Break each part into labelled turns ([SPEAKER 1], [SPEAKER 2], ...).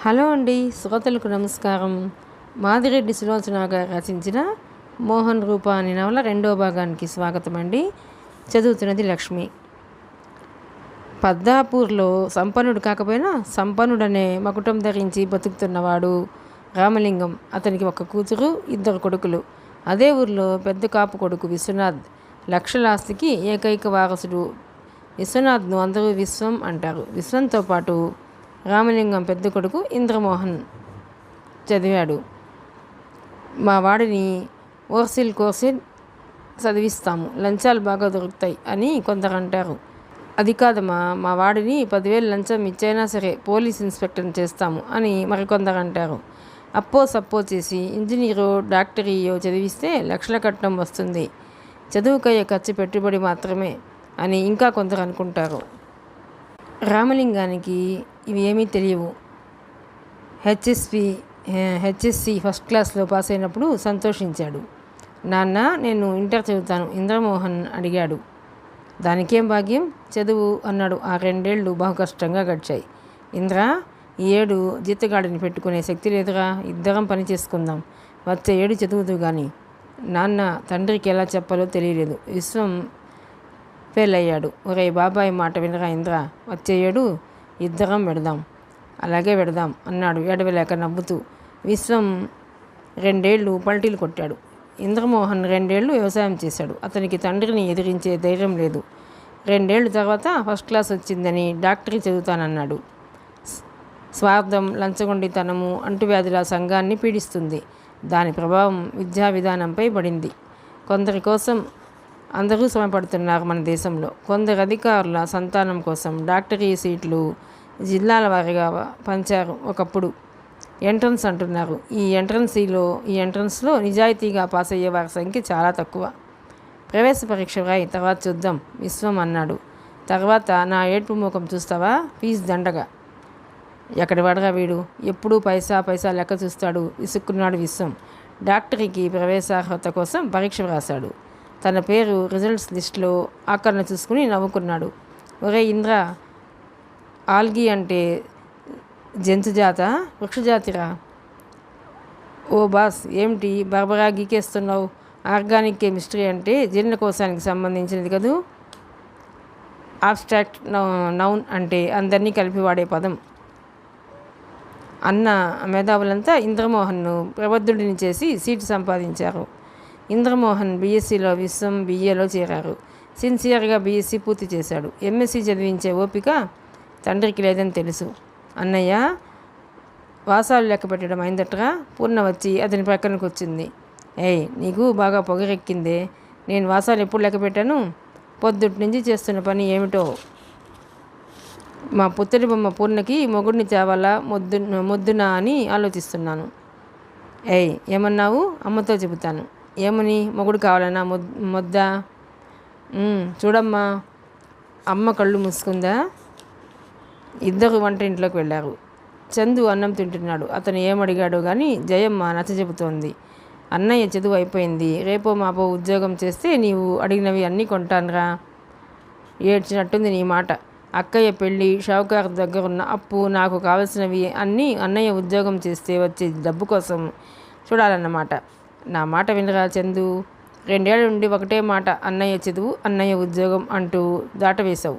[SPEAKER 1] Hello అండి, శ్రోతలకు నమస్కారం. మాదిరెడ్డి సులోచన గారు రచించిన మోహన్ రూప అనే నవల 2వ భాగానికి స్వాగతం అండి. చదువుతున్నది లక్ష్మి. పద్దాపూర్లో సంపన్నుడు కాకపోయినా సంపన్నుడనే మకుటం ధరించి బతుకుతున్నవాడు రామలింగం. అతనికి ఒక కూతురు, 2 కొడుకులు. అదే ఊరిలో పెద్ద కాపు కొడుకు విశ్వనాథ్ లక్షల ఆస్తికి ఏకైక వారసుడు. విశ్వనాథ్ను అందరూ విశ్వం అంటారు. విశ్వంతో పాటు రామలింగం పెద్ద కొడుకు ఇంద్రమోహన్ చదివాడు. మా వాడిని ఓర్సిల్ కోర్సిల్ చదివిస్తాము, లంచాలు బాగా దొరుకుతాయి అని కొందరు అంటారు. అది కాదమ్మా, మా వాడిని 10,000 లంచం ఇచ్చైనా సరే పోలీస్ ఇన్స్పెక్టర్ని చేస్తాము అని మరికొందరు అంటారు. అప్పో సప్పో చేసి ఇంజనీరో డాక్టరీయో చదివిస్తే లక్షల కట్నం వస్తుంది, చదువుకయ్యే ఖర్చు పెట్టుబడి మాత్రమే అని ఇంకా కొందరు అనుకుంటారు. రామలింగానికి ఇవి ఏమీ తెలియవు. హెచ్ఎస్సి ఫస్ట్ క్లాస్లో పాస్ అయినప్పుడు సంతోషించాడు. నాన్న, నేను ఇంటర్ చదువుతాను ఇంద్రమోహన్ అడిగాడు. దానికేం భాగ్యం, చదువు అన్నాడు. ఆ 2 ఏళ్ళు బహు కష్టంగా గడిచాయి. ఇంద్ర, ఈ ఏడు జీతగాడిని పెట్టుకునే శక్తి లేదురా, ఇద్దరం పని చేసుకుందాం, వచ్చే ఏడు చదువుదు కానీ. నాన్న తండ్రికి ఎలా చెప్పాలో తెలియలేదు. విశ్వం ఫెయిల్ అయ్యాడు. ఒరే బాబాయ్ మాట వినరా ఇంద్ర, వచ్చే ఏడు ఇద్దరం పెడదాం. అలాగే పెడదాం అన్నాడు ఏడవలేక నవ్వుతూ. విశ్వం 2 ఏళ్ళు పల్టీలు కొట్టాడు. ఇంద్రమోహన్ 2 ఏళ్ళు వ్యవసాయం చేశాడు. అతనికి తండ్రిని ఎదిరించే ధైర్యం లేదు. 2 ఏళ్ళ తర్వాత ఫస్ట్ క్లాస్ వచ్చిందని డాక్టరీ చదువుతానన్నాడు. స్వార్థం, లంచగొండితనము, అంటువ్యాధుల సంఘాన్ని పీడిస్తుంది. దాని ప్రభావం విద్యా విధానంపై పడింది. కొందరి కోసం అందరూ శ్రమపడుతున్నారు మన దేశంలో. కొందరు అధికారుల సంతానం కోసం డాక్టరీ సీట్లు జిల్లాల వారీగా పంచారు. ఒకప్పుడు ఎంట్రన్స్ అంటున్నారు. ఈ ఎంట్రన్స్లో నిజాయితీగా పాస్ అయ్యే వారి సంఖ్య చాలా తక్కువ. ప్రవేశ పరీక్ష రాయి, తర్వాత చూద్దాం విశ్వం అన్నాడు. తర్వాత నా ఏడ్పు ముఖం చూస్తావా, ఫీజు దండగా. ఎక్కడి వాడగా వీడు, ఎప్పుడూ పైసా లెక్క చూస్తాడు, విసుక్కున్నాడు విశ్వం. డాక్టరీకి ప్రవేశార్హత కోసం పరీక్ష రాశాడు. తన పేరు రిజల్ట్స్ లిస్టులో ఆకరణ చూసుకుని నవ్వుకున్నాడు. ఒరే ఇంద్ర, ఆల్గీ అంటే జంతుజాత, వృక్షజాతిరా? ఓ బాస్, ఏమిటి బర్బరా గీకేస్తున్నావు? ఆర్గానిక్ కెమిస్ట్రీ అంటే జీర్ణకోశానికి సంబంధించినది కదూ. ఆబ్స్ట్రాక్ట్ నౌన్ అంటే అందరినీ కలిపి వాడే పదం అన్న మేధావులంతా ఇంద్రమోహన్ను ప్రబుద్ధుడిని చేసి సీటు సంపాదించారు. ఇంద్రమోహన్ బీఎస్సీలో, విశ్వం BAలో చేరారు. సిన్సియర్గా BSc పూర్తి చేశాడు. MSc చదివించే ఓపిక తండ్రికి లేదని తెలుసు. అన్నయ్య, వాసాలు లెక్క పెట్టడం అయిందట్రా. పూర్ణ వచ్చి అతని ప్రక్కనకు వచ్చింది. ఏయ్, నీకు బాగా పొగరెక్కిందే. నేను వాసాలు ఎప్పుడు లెక్క పెట్టాను? పొద్దుటి నుంచి చేస్తున్న పని ఏమిటో. మా పుత్తడి బొమ్మ పూర్ణకి మొగుడిని తేవాలా మొద్దునా అని ఆలోచిస్తున్నాను. ఏయ్, ఏమన్నావు? అమ్మతో చెబుతాను. ఏమని? మొగుడు కావాలన్నా మొద్దా? చూడమ్మా. అమ్మ కళ్ళు మూసుకుందా. ఇద్దరు వంటింట్లోకి వెళ్ళారు. చందు అన్నం తింటున్నాడు. అతను ఏమడిగాడో కానీ జయమ్మ నచ్చజెబుతోంది. అన్నయ్య చదువు అయిపోయింది, రేపో మాపో ఉద్యోగం చేస్తే నీవు అడిగినవి అన్నీ కొంటానురా. ఏడ్చినట్టుంది నీ మాట. అక్కయ్య పెళ్ళి, షావుకారు దగ్గరున్న అప్పు, నాకు కావలసినవి అన్నీ అన్నయ్య ఉద్యోగం చేస్తే వచ్చే డబ్బు కోసం చూడాలన్నమాట. నా మాట వినరా చందు. 2 ఏళ్ళ నుండి ఒకటే మాట, అన్నయ్య చదువు, అన్నయ్య ఉద్యోగం అంటూ దాటవేశావు.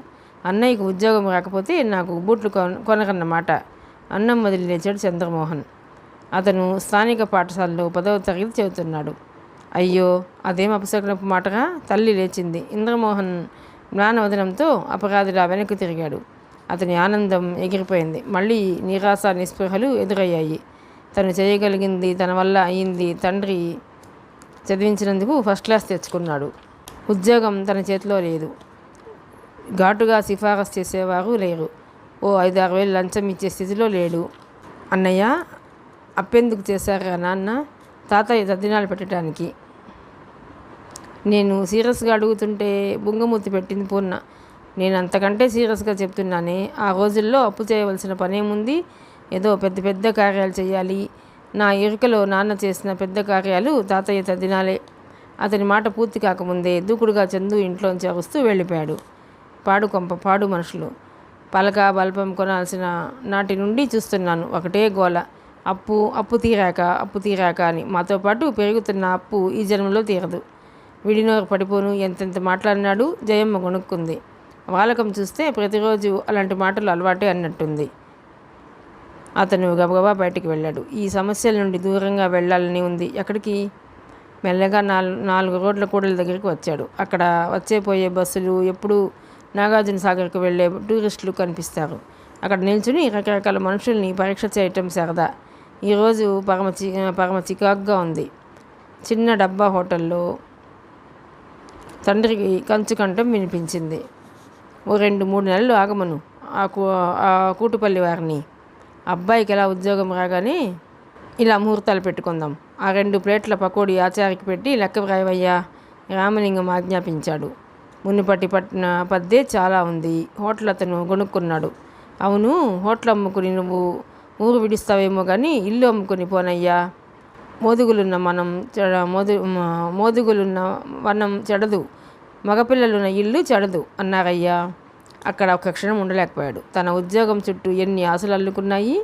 [SPEAKER 1] అన్నయ్యకు ఉద్యోగం రాకపోతే నాకు బూట్లు కొనకన్నమాట. అన్నం వదిలి లేచాడు చంద్రమోహన్. అతను స్థానిక పాఠశాలలో 10వ తరగతి చదువుతున్నాడు. అయ్యో, అదేం అపశకునపు మాటగా. తల్లి లేచింది. ఇంద్రమోహన్ జ్ఞానవదనంతో అపరాధిలా వెనక్కి తిరిగాడు. అతని ఆనందం ఎగిరిపోయింది. మళ్ళీ నిరాశ, నిస్పృహలు ఎదురయ్యాయి. తను చేయగలిగింది, తన వల్ల అయింది. తండ్రి చదివించినందుకు ఫస్ట్ క్లాస్ తెచ్చుకున్నాడు. ఉద్యోగం తన చేతిలో లేదు. ఘాటుగా సిఫారసు చేసేవారు లేరు. ఓ 5-6 వేలు లంచం ఇచ్చే స్థితిలో లేడు. అన్నయ్య, అప్పెందుకు చేశారా నాన్న? తాతయ్య తద్దినాలు పెట్టడానికి. నేను సీరియస్గా అడుగుతుంటే బుంగమూతి పెట్టింది పూర్ణ. నేను అంతకంటే సీరియస్గా చెప్తున్నానే. ఆ రోజుల్లో అప్పు చేయవలసిన పనేముంది? ఏదో పెద్ద కార్యాలు చేయాలి. నా ఎరుకలో నాన్న చేసిన పెద్ద కార్యాలు తాతయ్య తద్దినాలే. అతని మాట పూర్తి కాకముందే దూకుడుగా చందు ఇంట్లోంచి అరుస్తూ వెళ్ళిపోయాడు. పాడు మనుషులు. పలక బల్బం కొనాల్సిన నాటి నుండి చూస్తున్నాను. ఒకటే గోల, అప్పు అప్పు తీరాక అని. మాతో పాటు పెరుగుతున్న అప్పు ఈ జన్మలో తీరదు. విడినోరు పడిపోను. ఎంతెంత మాట్లాడినాడు. జయమ్మ గొణుక్కుంది. వాలకం చూస్తే ప్రతిరోజు అలాంటి మాటలు అలవాటే అన్నట్టుంది. అతను గబగబా బయటికి వెళ్ళాడు. ఈ సమస్యల నుండి దూరంగా వెళ్ళాలని ఉంది. ఎక్కడికి? మెల్లగా 4 రోడ్ల కూడల దగ్గరికి వచ్చాడు. అక్కడ వచ్చేపోయే బస్సులు, ఎప్పుడూ నాగార్జున సాగర్కు వెళ్ళే టూరిస్టులు కనిపిస్తారు. అక్కడ నిల్చుని రకరకాల మనుషుల్ని పరీక్ష చేయటం సరదా. ఈరోజు పరమ చికాకుగా ఉంది. చిన్న డబ్బా హోటల్లో తండ్రికి కంచు కంఠం వినిపించింది. ఓ 2-3 నెలలు ఆగమను ఆ కూటుపల్లి వారిని. అబ్బాయికి ఎలా ఉద్యోగం రాగానే ఇలా ముహూర్తాలు పెట్టుకుందాం. ఆ 2 ప్లేట్ల పకోడీ ఆచారికి పెట్టి లెక్క వ్రాయవయ్యా, రామలింగం ఆజ్ఞాపించాడు. మునుపటి పద్దే చాలా ఉంది. హోటల్ అతను కొనుక్కున్నాడు. అవును, హోటల్ అమ్ముకుని నువ్వు ఊరు విడిస్తావేమో కానీ ఇల్లు అమ్ముకుని పోనయ్యా. మోదుగులున్న వనం చెడదు, మగపిల్లలున్న ఇల్లు చెడదు అన్నారయ్యా. అక్కడ ఒక క్షణం ఉండలేకపోయాడు. తన ఉద్యోగం చుట్టూ ఎన్ని ఆశలు అల్లుకున్నాయి.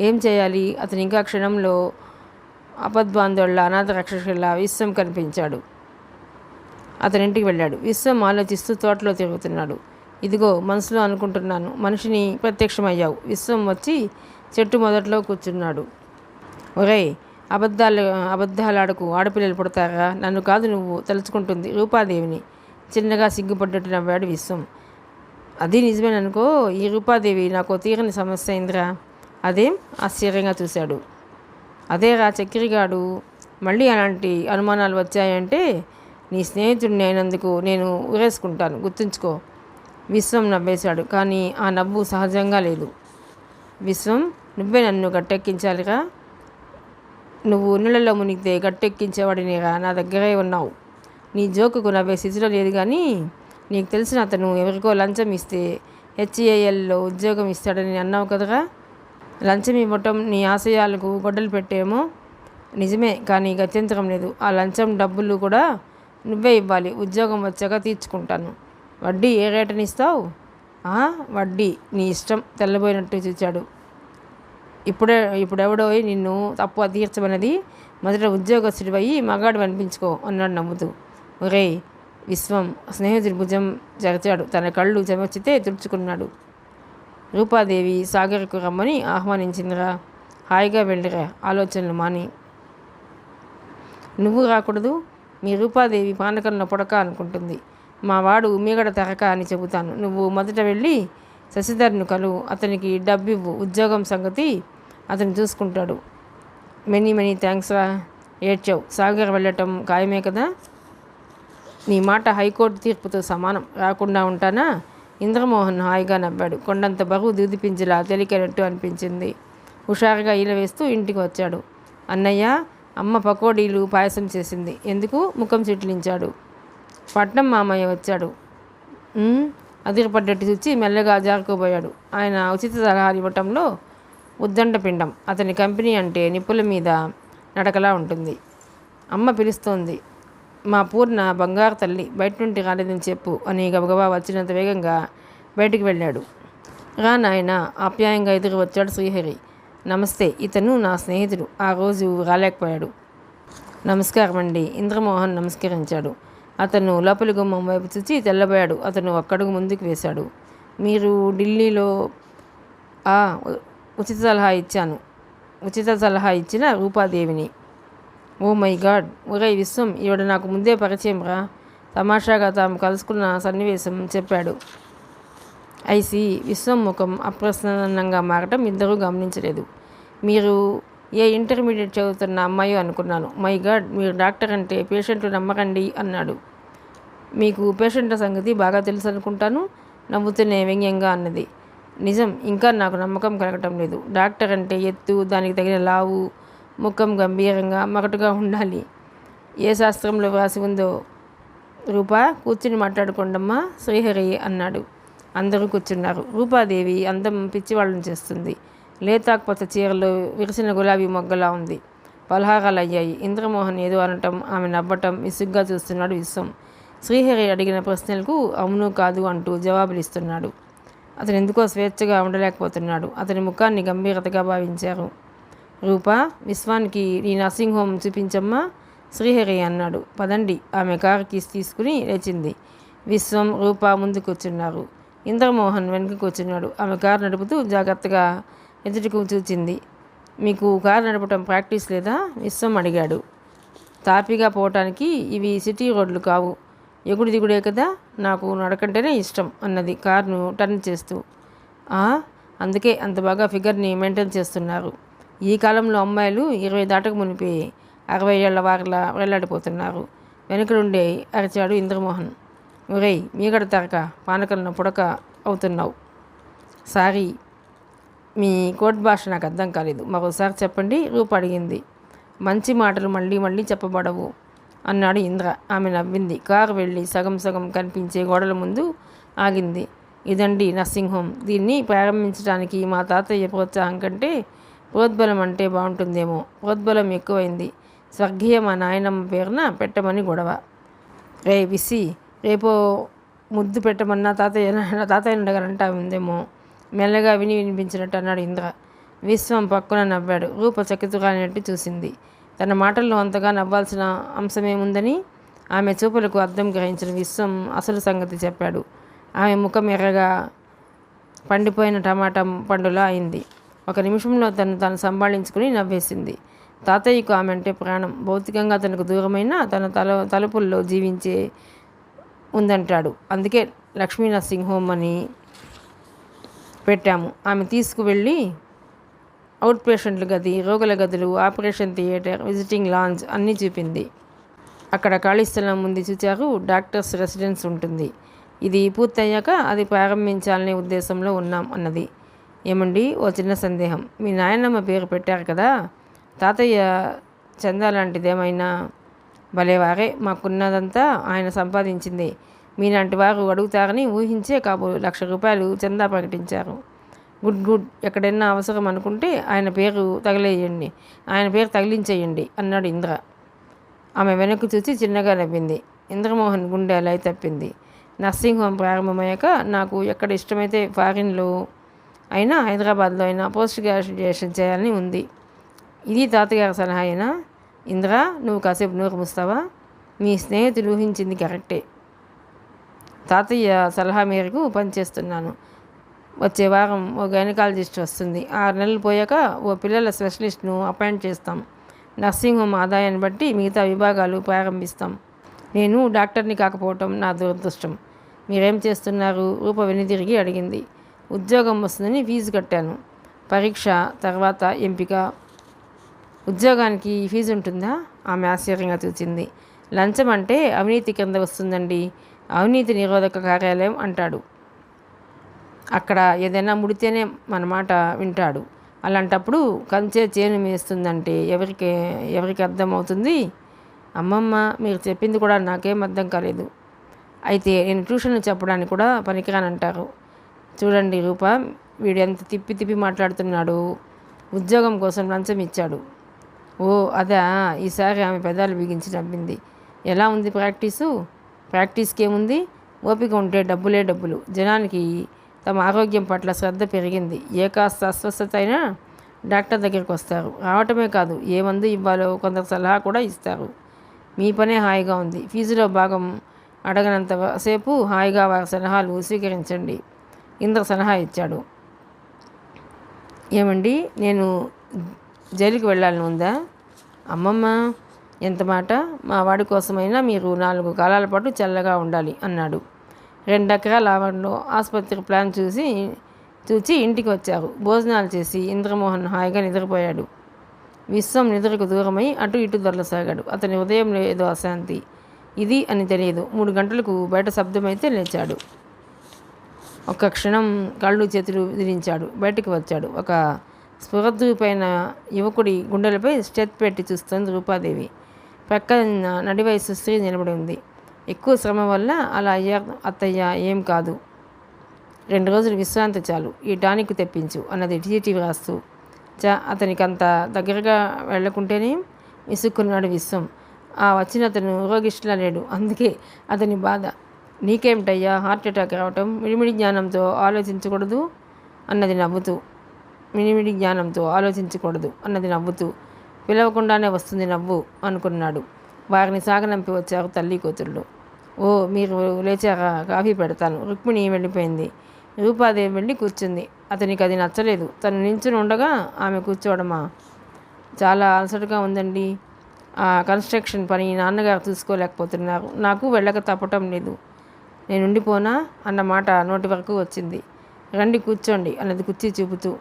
[SPEAKER 1] ఏం చేయాలి? అతను ఇంకా క్షణంలో అపద్బాంధోళ్ళ అనాథ రక్షకుల విశ్వం కనిపించాడు. అతని ఇంటికి వెళ్ళాడు. విశ్వం ఆలోచిస్తూ తోటలో తిరుగుతున్నాడు. ఇదిగో మనసులో అనుకుంటున్నాను, మనిషిని ప్రత్యక్షమయ్యావు. విశ్వం వచ్చి చెట్టు మొదట్లో కూర్చున్నాడు. ఒరేయ్, అబద్ధాలాడకు. ఆడపిల్లలు పుడతారా? నన్ను కాదు, నువ్వు తలుచుకుంటుంది రూపాదేవిని. చిన్నగా సిగ్గుపడ్డట్టు నవ్వాడు విశ్వం. అది నిజమేననుకో. ఈ రూపాదేవి నాకు తీరని సమస్య అయిందిరా. అదేం? ఆశ్చర్యంగా చూశాడు. అదేరా చక్కెరగాడు. మళ్ళీ అలాంటి అనుమానాలు వచ్చాయంటే నీ స్నేహితుడిని అయినందుకు నేను ఊరేసుకుంటాను, గుర్తుంచుకో. విశ్వం నవ్వేశాడు. కానీ ఆ నవ్వు సహజంగా లేదు. విశ్వం, నువ్వే నన్ను గట్టెక్కించాలిరా. నువ్వు నీళ్ళలో మునిగితే గట్టెక్కించేవాడినిరా. నా దగ్గరే ఉన్నావు. నీ జోకుకు నవ్వే స్థితిలో లేదు. కానీ నీకు తెలిసిన అతను ఎవరికో లంచం ఇస్తే HALలో ఉద్యోగం ఇస్తాడని అన్నావు కదరా. లంచం ఇవ్వటం నీ ఆశయాలకు గొడ్డలు పెట్టేమో నిజమే, కానీ గత్యంతరం లేదు. ఆ లంచం డబ్బులు కూడా నువ్వే ఇవ్వాలి. ఉద్యోగం వచ్చాక తీర్చుకుంటాను. వడ్డీ ఏ రేటని ఇస్తావు? వడ్డీ నీ ఇష్టం. తెల్లబోయినట్టు చూచాడు. ఇప్పుడెవడో నిన్ను తప్పు తీర్చమన్నది? మొదట ఉద్యోగస్తుడివయ్యి మగాడు అనిపించుకో అన్నాడు నవ్వుతూ. ఒరేయ్, విశ్వం స్నేహితుడి భుజం జరచాడు. తన కళ్ళు చెమర్చితే తుడుచుకున్నాడు. రూపాదేవి సాగర్కు రమ్మని ఆహ్వానించిందిరా. హాయిగా వెళ్ళిరా, ఆలోచనలు మాని. నువ్వు రాకూడదు? మీ రూపాదేవి పానకంలో పొడక అనుకుంటుంది. మా వాడు మీగడ తరక అని చెబుతాను. నువ్వు మొదట వెళ్ళి శశిధర్ను కలువు. అతనికి డబ్బివ్వు. ఉద్యోగం సంగతి అతను చూసుకుంటాడు. మెనీ థ్యాంక్స్ రా. ఏడ్చావు. సాగర్ వెళ్ళటం ఖాయమే కదా. నీ మాట హైకోర్టు తీర్పుతో సమానం. రాకుండా ఉంటానా? ఇంద్రమోహన్ హాయిగా నవ్వాడు. కొండంత బరువు దూదిపింజలా తేలికైనట్టు అనిపించింది. హుషారుగా ఈల వేస్తూ ఇంటికి వచ్చాడు. అన్నయ్య, అమ్మ పకోడీలు పాయసం చేసింది. ఎందుకు? ముఖం చిట్లించాడు. పట్నం మామయ్య వచ్చాడు. అదిరిపడ్డట్టు చూచి మెల్లగా జారుకోబోయాడు. ఆయన ఉచిత సలహాలు ఇవ్వటంలో ఉద్దండపిండం. అతని కంపెనీ అంటే నిప్పుల మీద నడకలా ఉంటుంది. అమ్మ పిలుస్తోంది. మా పూర్ణ బంగారు తల్లి, బయట నుండి రాలేదని చెప్పు అని గబగబా వచ్చినంత వేగంగా బయటికి వెళ్ళాడు. రా నాయన, ఆప్యాయంగా ఎదురు వచ్చాడు శ్రీహరి. నమస్తే. ఇతను నా స్నేహితుడు. ఆ రోజు రాలేకపోయాడు. నమస్కారం అండి. ఇంద్రమోహన్ నమస్కరించాడు. అతను లోపలి గుమ్మం వైపు చూచి తెల్లబోయాడు. అతను ఒక్కడుగు ముందుకు వేశాడు. మీరు ఢిల్లీలో ఉచిత సలహా ఇచ్చిన రూపాదేవిని. Oh my God. ఒరే విశ్వం, ఈవిడ నాకు ముందే పరిచయం రా. తమాషాగా తాము కలుసుకున్న సన్నివేశం చెప్పాడు. ఐసి. విశ్వం ముఖం అప్రసన్నంగా మారటం ఇద్దరూ గమనించలేదు. మీరు ఏ ఇంటర్మీడియట్ చదువుతున్న అమ్మాయి అనుకున్నాను. మై గాడ్, మీరు డాక్టర్ అంటే పేషెంట్లు నమ్మకండి అన్నాడు. మీకు పేషెంట్ల సంగతి బాగా తెలుసు అనుకుంటాను. నవ్వుతూనే వ్యంగ్యంగా అన్నది. నిజం, ఇంకా నాకు నమ్మకం కలగటం లేదు. డాక్టర్ అంటే ఎత్తు, దానికి తగిన లావు, ముఖం గంభీరంగా మగటుగా ఉండాలి. ఏ శాస్త్రంలో వ్రాసి ఉందో. రూపా, కూర్చుని మాట్లాడుకోండమ్మా, శ్రీహరి అన్నాడు. అందరూ కూర్చున్నారు. రూపాదేవి అందం పిచ్చివాళ్ళని చేస్తుంది. లేతాకుపచ్చ చీరలో విరిసిన గులాబీ మొగ్గలా ఉంది. పలహారాలు అయ్యాయి. ఇంద్రమోహన్ ఏదో అనటం, ఆమె నవ్వటం విసుగ్గా చూస్తున్నాడు విశ్వం. శ్రీహరి అడిగిన ప్రశ్నలకు అవును కాదు అంటూ జవాబులు ఇస్తున్నాడు. అతను ఎందుకో స్వేచ్ఛగా ఉండలేకపోతున్నాడు. అతని ముఖాన్ని గంభీరతగా భావించారు. రూపా, విశ్వానికి నీ నర్సింగ్ హోమ్ చూపించమ్మా, శ్రీహరి అన్నాడు. పదండి. ఆమె కారు కీస్ తీసుకుని లేచింది. విశ్వం, రూప ముందు కూర్చున్నారు. ఇంద్రమోహన్ వెనుక కూర్చున్నాడు. ఆమె కారు నడుపుతూ జాగ్రత్తగా ఎదుటికు చూచింది. మీకు కారు నడపటం ప్రాక్టీస్ లేదా? విశ్వం అడిగాడు. తాపీగా పోవటానికి ఇవి సిటీ రోడ్లు కావు, ఎగుడు దిగుడే కదా, నాకు నడకంటేనే ఇష్టం అన్నది కారును టర్న్ చేస్తూ. అందుకే అంత బాగా ఫిగర్ని మెయింటైన్ చేస్తున్నారు. ఈ కాలంలో అమ్మాయిలు 20 దాటకు మునిపి 60 ఏళ్ల వారిలా వేలాడిపోతున్నారు. వెనుకలుండే అరిచాడు ఇంద్రమోహన్. ఒరేయ్ మీగడ తరక, పానకలను పుడక అవుతున్నావు. సారీ, మీ కోడ్ భాష నాకు అర్థం కాలేదు, మరోసారి చెప్పండి, రూప అడిగింది. మంచి మాటలు మళ్ళీ మళ్ళీ చెప్పబడవు అన్నాడు ఇంద్ర. ఆమె నవ్వింది. కారు వెళ్ళి సగం సగం కనిపించే గోడల ముందు ఆగింది. ఇదండి నర్సింగ్ హోమ్. దీన్ని ప్రారంభించడానికి మా తాతయ్య ప్రోత్సాహం కంటే ప్రోద్బలం అంటే బాగుంటుందేమో. ప్రోద్బలం ఎక్కువైంది. స్వర్గీయ మా నాయనమ్మ పేరున పెట్టమని గొడవ. రే విసి, రేపో ముద్దు పెట్టమన్నా తాతయ్య అడగారంటా ఉందేమో. మెల్లగా వినిపించినట్టు అన్నాడు ఇంద్ర. విశ్వం పక్కన నవ్వాడు. రూప చకితురాలినట్టు చూసింది. తన మాటల్లో అంతగా నవ్వాల్సిన అంశమేముందని ఆమె చూపులకు అర్థం గ్రహించిన విశ్వం అసలు సంగతి చెప్పాడు. ఆమె ముఖం ఎర్రగా పండిపోయిన టమాటా పండులా అయింది. ఒక నిమిషంలో తను సంభాళించుకుని నవ్వేసింది. తాతయ్యకు ఆమె అంటే ప్రాణం. భౌతికంగా తనకు దూరమైన తన తలుపుల్లో జీవించే ఉందంటాడు. అందుకే లక్ష్మీ నర్సింగ్ హోమ్ అని పెట్టాము. ఆమె తీసుకువెళ్ళి అవుట్ పేషెంట్ల గది, రోగుల గదులు, ఆపరేషన్ థియేటర్, విజిటింగ్ లాంజ్ అన్నీ చూపింది. అక్కడ ఖాళీ స్థలం ముందు చూచారు. డాక్టర్స్ రెసిడెన్స్ ఉంటుంది. ఇది పూర్తయ్యాక అది ప్రారంభించాలనే ఉద్దేశంలో ఉన్నాం అన్నది. ఏమండి, ఓ చిన్న సందేహం. మీ నాయనమ్మ పేరు పెట్టారు కదా, తాతయ్య చందా లాంటిదేమైనా? భలేవారే, మాకున్నదంతా ఆయన సంపాదించింది. మీలాంటి వారు అడుగుతారని ఊహించే కాబోలు ₹1,00,000 చందా ప్రకటించారు. గుడ్. ఎక్కడైనా అవసరం అనుకుంటే ఆయన పేరు తగిలించేయండి అన్నాడు ఇంద్ర. ఆమె వెనక్కు చూసి చిన్నగా నవ్వింది. ఇంద్రమోహన్ గుండె అలా తప్పింది. నర్సింగ్ హోమ్ ప్రారంభమయ్యాక నాకు ఎక్కడ ఇష్టమైతే ఫారిన్లో అయినా హైదరాబాద్లో అయినా పోస్ట్ గ్రాడ్యుయేషన్ చేయాలని ఉంది. ఇది తాతగారి సలహా అయినా? ఇంద్ర, నువ్వు కాసేపు నోరు మూస్తావా? మీ స్నేహితులు ఊహించింది కరెక్టే. తాతయ్య సలహా మేరకు పనిచేస్తున్నాను. వచ్చే వారం ఓ గైనకాలజిస్ట్ వస్తుంది. 6 నెలలు పోయాక ఓ పిల్లల స్పెషలిస్ట్ను అపాయింట్ చేస్తాం. నర్సింగ్ హోమ్ ఆదాయాన్ని బట్టి మిగతా విభాగాలు ప్రారంభిస్తాం. నేను డాక్టర్ని కాకపోవటం నా దురదృష్టం. మీరేం చేస్తున్నారు? రూప వెనుదిరిగి అడిగింది. ఉద్యోగం వస్తుందని ఫీజు కట్టాను. పరీక్ష తర్వాత ఎంపిక. ఉద్యోగానికి ఫీజు ఉంటుందా? ఆమె ఆశ్చర్యంగా చూచింది. లంచం అంటే అవినీతి కింద వస్తుందండి. అవినీతి నిరోధక కార్యాలయం అంటాడు. అక్కడ ఏదైనా ముడితేనే మన మాట వింటాడు. అలాంటప్పుడు కంచే చేను మేస్తుందంటే ఎవరికి అర్థమవుతుంది? అమ్మమ్మ, మీరు చెప్పింది కూడా నాకేం అర్థం కాలేదు. అయితే నేను ట్యూషన్లు చెప్పడానికి కూడా పనికిరానంటారు. చూడండి రూప, వీడు ఎంత తిప్పి మాట్లాడుతున్నాడు. ఉద్యోగం కోసం లంచం ఇచ్చాడు. ఓ అదా? ఈసారి ఆమె పెదాలు బిగించి నవ్వింది. ఎలా ఉంది ప్రాక్టీసు? ప్రాక్టీస్కి ఏముంది? ఓపిక ఉంటే డబ్బులు. జనానికి తమ ఆరోగ్యం పట్ల శ్రద్ధ పెరిగింది. ఏ కాస్త అస్వస్థత అయినా డాక్టర్ దగ్గరికి వస్తారు. రావటమే కాదు, ఏ మందు ఇవ్వాలో కొందరు సలహా కూడా ఇస్తారు. మీ పనే హాయిగా ఉంది. ఫీజులో భాగం అడగనంత సేపు హాయిగా వారి సలహాలు స్వీకరించండి. ఇంద్ర సలహా ఇచ్చాడు. ఏమండి, నేను జైలుకి వెళ్ళాలని ఉందా? అమ్మమ్మ, ఎంత మాట! మా వాడి కోసమైనా మీరు 4 కాలాల పాటు చల్లగా ఉండాలి అన్నాడు. 2 ఎకరాల ఆవరణలో ఆసుపత్రి ప్లాన్ చూచి ఇంటికి వచ్చారు. భోజనాలు చేసి ఇంద్రమోహన్ హాయిగా నిద్రపోయాడు. విశ్వం నిద్రకు దూరమై అటు ఇటు దొరలసాగాడు. అతని ఉదయంలో ఏదో అశాంతి. ఇది అని తెలియదు. 3 గంటలకు బయట శబ్దమైతే లేచాడు. ఒక్క క్షణం కళ్ళు చేతులు విదిలించాడు. బయటికి వచ్చాడు. ఒక స్ఫురద్రూపైన యువకుడి గుండెలపై స్టెత్ పెట్టి చూస్తోంది రూపాదేవి. పక్కన నడివయసు స్త్రీ నిలబడి ఉంది. ఎక్కువ శ్రమ వల్ల అలా అయ్యారు అత్తయ్య, ఏం కాదు. 2 రోజులు విశ్రాంతి చాలు. ఈ టానిక్ తెప్పించు అన్నది టీటీ వ్రాస్తూ. అతనికి అంత దగ్గరగా వెళ్లకుంటేనే విసుక్కున్నాడు విశ్వం. వచ్చిన అతను రోగిష్లా లేడు. అందుకే అతని బాధ. నీకేమిటయ్యా హార్ట్ అటాక్ రావటం? మిడిమిడి జ్ఞానంతో ఆలోచించకూడదు అన్నది నవ్వుతూ. మిడిమిడి జ్ఞానంతో ఆలోచించకూడదు అన్నది నవ్వుతూ. పిలవకుండానే వస్తుంది నవ్వు అనుకున్నాడు. వారిని సాగనంపి వచ్చారు తల్లి కూతుళ్ళు. ఓ, మీరు లేచారా? కాఫీ పెడతాను. రుక్మిణి వెళ్ళిపోయింది. రూపాదేవి వెళ్ళి కూర్చుంది. అతనికి అది నచ్చలేదు. తను నించుని ఉండగా ఆమె కూర్చోవడమా? చాలా అలసటగా ఉందండి. ఆ కన్స్ట్రక్షన్ పని నాన్నగారు చూసుకోలేకపోతున్నారు. నాకు వెళ్ళక తప్పటం లేదు. నేను ఉండిపోనా అన్న మాట నోటి వరకు వచ్చింది. రండి కూర్చోండి అన్నది కుర్చీ చూపుతూ.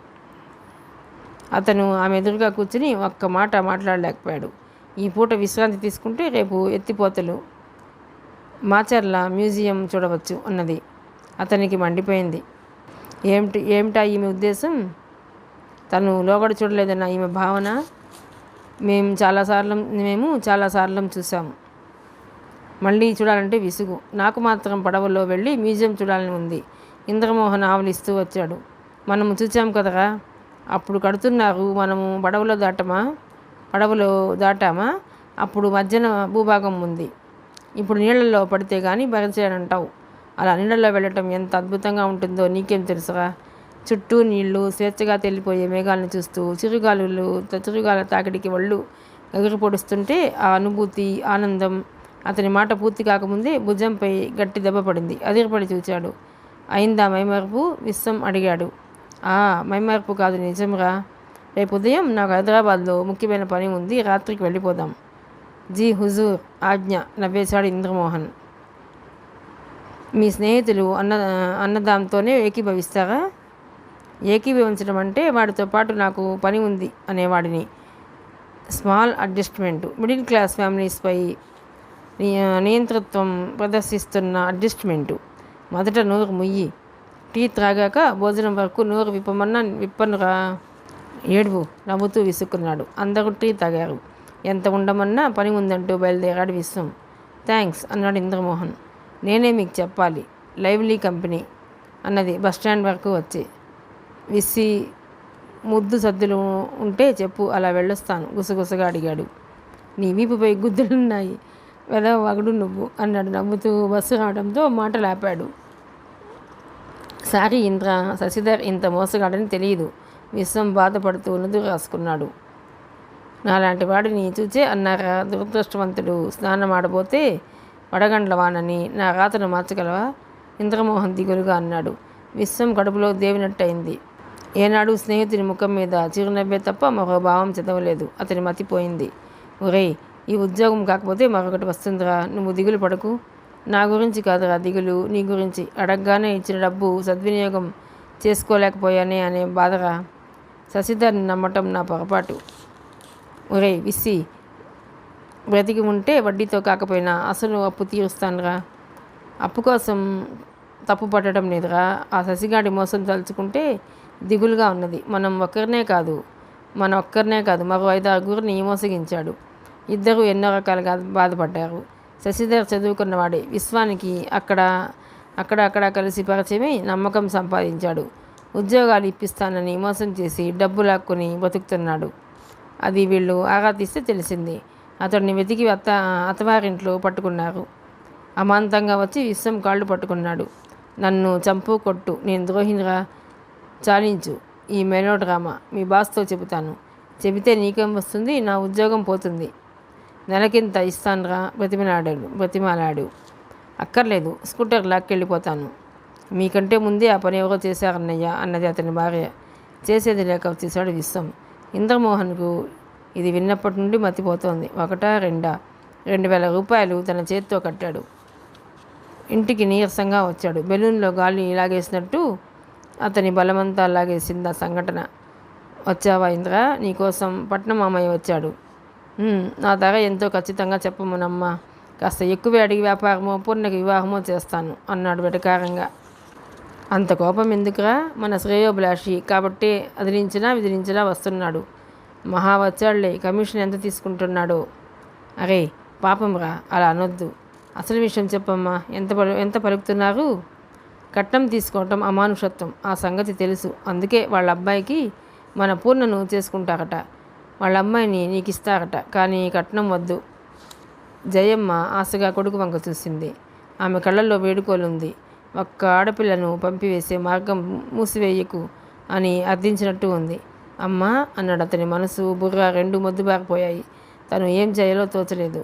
[SPEAKER 1] అతను ఆమె ఎదురుగా కూర్చుని ఒక్క మాట మాట్లాడలేకపోయాడు. ఈ పూట విశ్రాంతి తీసుకుంటే రేపు ఎత్తిపోతలు మాచర్ల మ్యూజియం చూడవచ్చు అన్నది. అతనికి మండిపోయింది. ఏమిటా ఈమె ఉద్దేశం? తను లోగడ చూడలేదన్న ఈమె భావన. మేము చాలాసార్లు చూసాము. మళ్ళీ చూడాలంటే విసుగు. నాకు మాత్రం పడవలో వెళ్ళి మ్యూజియం చూడాలని ఉంది. ఇంద్రమోహన్ ఆవలిస్తూ వచ్చాడు. మనము చూసాం కదరా, అప్పుడు కడుతున్నారు. మనము పడవలో దాటామా? అప్పుడు మధ్యన భూభాగం ఉంది. ఇప్పుడు నీళ్ళల్లో పడితే కానీ భరించానంటావు. అలా నీళ్ళల్లో వెళ్ళటం ఎంత అద్భుతంగా ఉంటుందో నీకేం తెలుసురా? చుట్టూ నీళ్లు, స్వేచ్ఛగా తేలిపోయే మేఘాలను చూస్తూ చిరుగాల తాకిడికి ఒళ్ళు ఎగురు పొడుస్తుంటే ఆ అనుభూతి, ఆనందం. అతని మాట పూర్తి కాకముందే భుజంపై గట్టి దెబ్బ పడింది. అదిరిపడి చూచాడు. అయిందా మైమర్పు? విశ్వం అడిగాడు. మైమర్పు కాదు, నిజంరా. రేపు ఉదయం నాకు హైదరాబాద్లో ముఖ్యమైన పని ఉంది. రాత్రికి వెళ్ళిపోదాం. జీ హుజూర్, ఆజ్ఞ నవ్వేశాడు ఇంద్రమోహన్. మీ స్నేహితులు అన్నదాంతోనే ఏకీభవిస్తారా? ఏకీభవించడం అంటే వాడితో పాటు నాకు పని ఉంది అనేవాడిని. Small adjustment. మిడిల్ క్లాస్ ఫ్యామిలీస్పై నియంతృత్వం ప్రదర్శిస్తున్న అడ్జస్ట్మెంటు. మొదట నోరు ముయ్యి. టీ త్రాగాక భోజనం వరకు నోరు విప్పనురా. ఏడువు నవ్వుతూ విసుక్కున్నాడు. అందరూ టీ తాగారు. ఎంత ఉండమన్నా పని ఉందంటూ బయలుదేరాడు విశ్వం. థ్యాంక్స్ అన్నాడు ఇంద్రమోహన్. నేనే మీకు చెప్పాలి. లైవ్లీ కంపెనీ అన్నది బస్టాండ్ వరకు వచ్చి. విస్సి ముద్దు సద్దులు ఉంటే చెప్పు, అలా వెళ్ళొస్తాను గుసగుసగా అడిగాడు. నీ వీపుపై గుద్దులున్నాయి, వెదవ వగడు నువ్వు అన్నాడు నవ్వుతూ. బస్సు రావడంతో మాటలాపాడు. సారీ ఇంద్ర, శశిధర్ ఇంత మోసగాడని తెలియదు. విశ్వం బాధపడుతూ నుదురు రాసుకున్నాడు. నాలాంటి వాడిని చూచే అన్నారా దురదృష్టవంతుడు. స్నానం ఆడబోతే వడగండ్ల వానని నా రాతను మార్చగలవా? ఇంద్రమోహన్ దిగులుగా అన్నాడు. విశ్వం కడుపులో దేవినట్టయింది. ఏనాడు స్నేహితుని ముఖం మీద చిరునవ్వే తప్ప మరో భావం చదవలేదు. అతని మతిపోయింది. ఒరేయ్, ఈ ఉద్యోగం కాకపోతే మరొకటి వస్తుందిరా. నువ్వు దిగులు పడకు. నా గురించి కాదురా దిగులు, నీ గురించి. అడగగానే ఇచ్చిన డబ్బు సద్వినియోగం చేసుకోలేకపోయానే అనే బాధరా. శశిధర్ని నమ్మటం నా పొరపాటు. ఒరేయ్ విస్సి, బ్రతికి ఉంటే వడ్డీతో కాకపోయినా అసలు అప్పు తీరుస్తానురా. అప్పు కోసం తప్పు పట్టడం లేదురా. ఆ శశిగాడి మోసం తలుచుకుంటే దిగులుగా ఉన్నది. మన ఒక్కరినే కాదు మరో 5-6 మోసగించాడు. ఇద్దరు ఎన్నో రకాలుగా బాధపడ్డారు. శశిధర్ చదువుకున్నవాడే. విశ్వానికి అక్కడ కలిసి పరిచయమై నమ్మకం సంపాదించాడు. ఉద్యోగాలు ఇప్పిస్తానని మోసం చేసి డబ్బు లాక్కుని బతుకుతున్నాడు. అది వీళ్ళు ఆరా తీస్తే తెలిసింది. అతడిని వెతికి అత్తవారింట్లో పట్టుకున్నారు. అమాంతంగా వచ్చి విశ్వం కాళ్ళు పట్టుకున్నాడు. నన్ను చంపు కొట్టు, నేను ద్రోహినిరా, చాలించు ఈ మెలో డ్రామా. మీ బాస్తో చెబుతాను. చెబితే నీకేం వస్తుంది? నా ఉద్యోగం పోతుంది. నెలకింత ఇస్తానురా బ్రతిమాలాడు. అక్కర్లేదు, స్కూటర్ లాక్కెళ్ళిపోతాను. మీకంటే ముందే ఆ పని ఎవరో చేశారన్నయ్య అన్నది అతని భార్య. చేసేది లేక వచ్చేసాడు విశ్వం. ఇంద్రమోహన్కు ఇది విన్నప్పటి నుండి మతిపోతోంది. 2,000 రూపాయలు తన చేతితో కట్టాడు. ఇంటికి నీరసంగా వచ్చాడు. బెలూన్లో గాలి లాగేసినట్టు అతని బలమంతా లాగేసింది ఆ సంఘటన. వచ్చావా ఇంద్ర? నీకోసం పట్నం మామయ్య వచ్చాడు. నా ధర ఎంతో ఖచ్చితంగా చెప్పమనమ్మా. కాస్త ఎక్కువే అడిగి వ్యాపారమో పూర్ణకి వివాహమో చేస్తాను అన్నాడు వెటకారంగా. అంత కోపం ఎందుకురా? మన శ్రేయోభిలాషి కాబట్టే విదిలించినా వస్తున్నాడు. మహా వచ్చాడులే. కమిషన్ ఎంత తీసుకుంటున్నాడో. అరే పాపం రా, అలా అనొద్దు. అసలు విషయం చెప్పమ్మా. ఎంత పలుకుతున్నారు? కట్నం తీసుకోవటం అమానుషత్వం. ఆ సంగతి తెలుసు. అందుకే వాళ్ళ అబ్బాయికి మన పూర్ణను చేసుకుంటారట. వాళ్ళ అమ్మాయిని నీకు ఇస్తారట. కానీ కట్నం వద్దు. జయమ్మ ఆశగా కొడుకు వంక చూసింది. ఆమె కళ్ళల్లో వేడుకోలుంది. ఒక్క ఆడపిల్లను పంపివేసే మార్గం మూసివేయకు అని అర్థించినట్టు ఉంది. అమ్మా అన్నాడు. అతని మనసు బుర్ర రెండు మొద్దుబారిపోయాయి. తను ఏం చేయాలో తోచలేదు.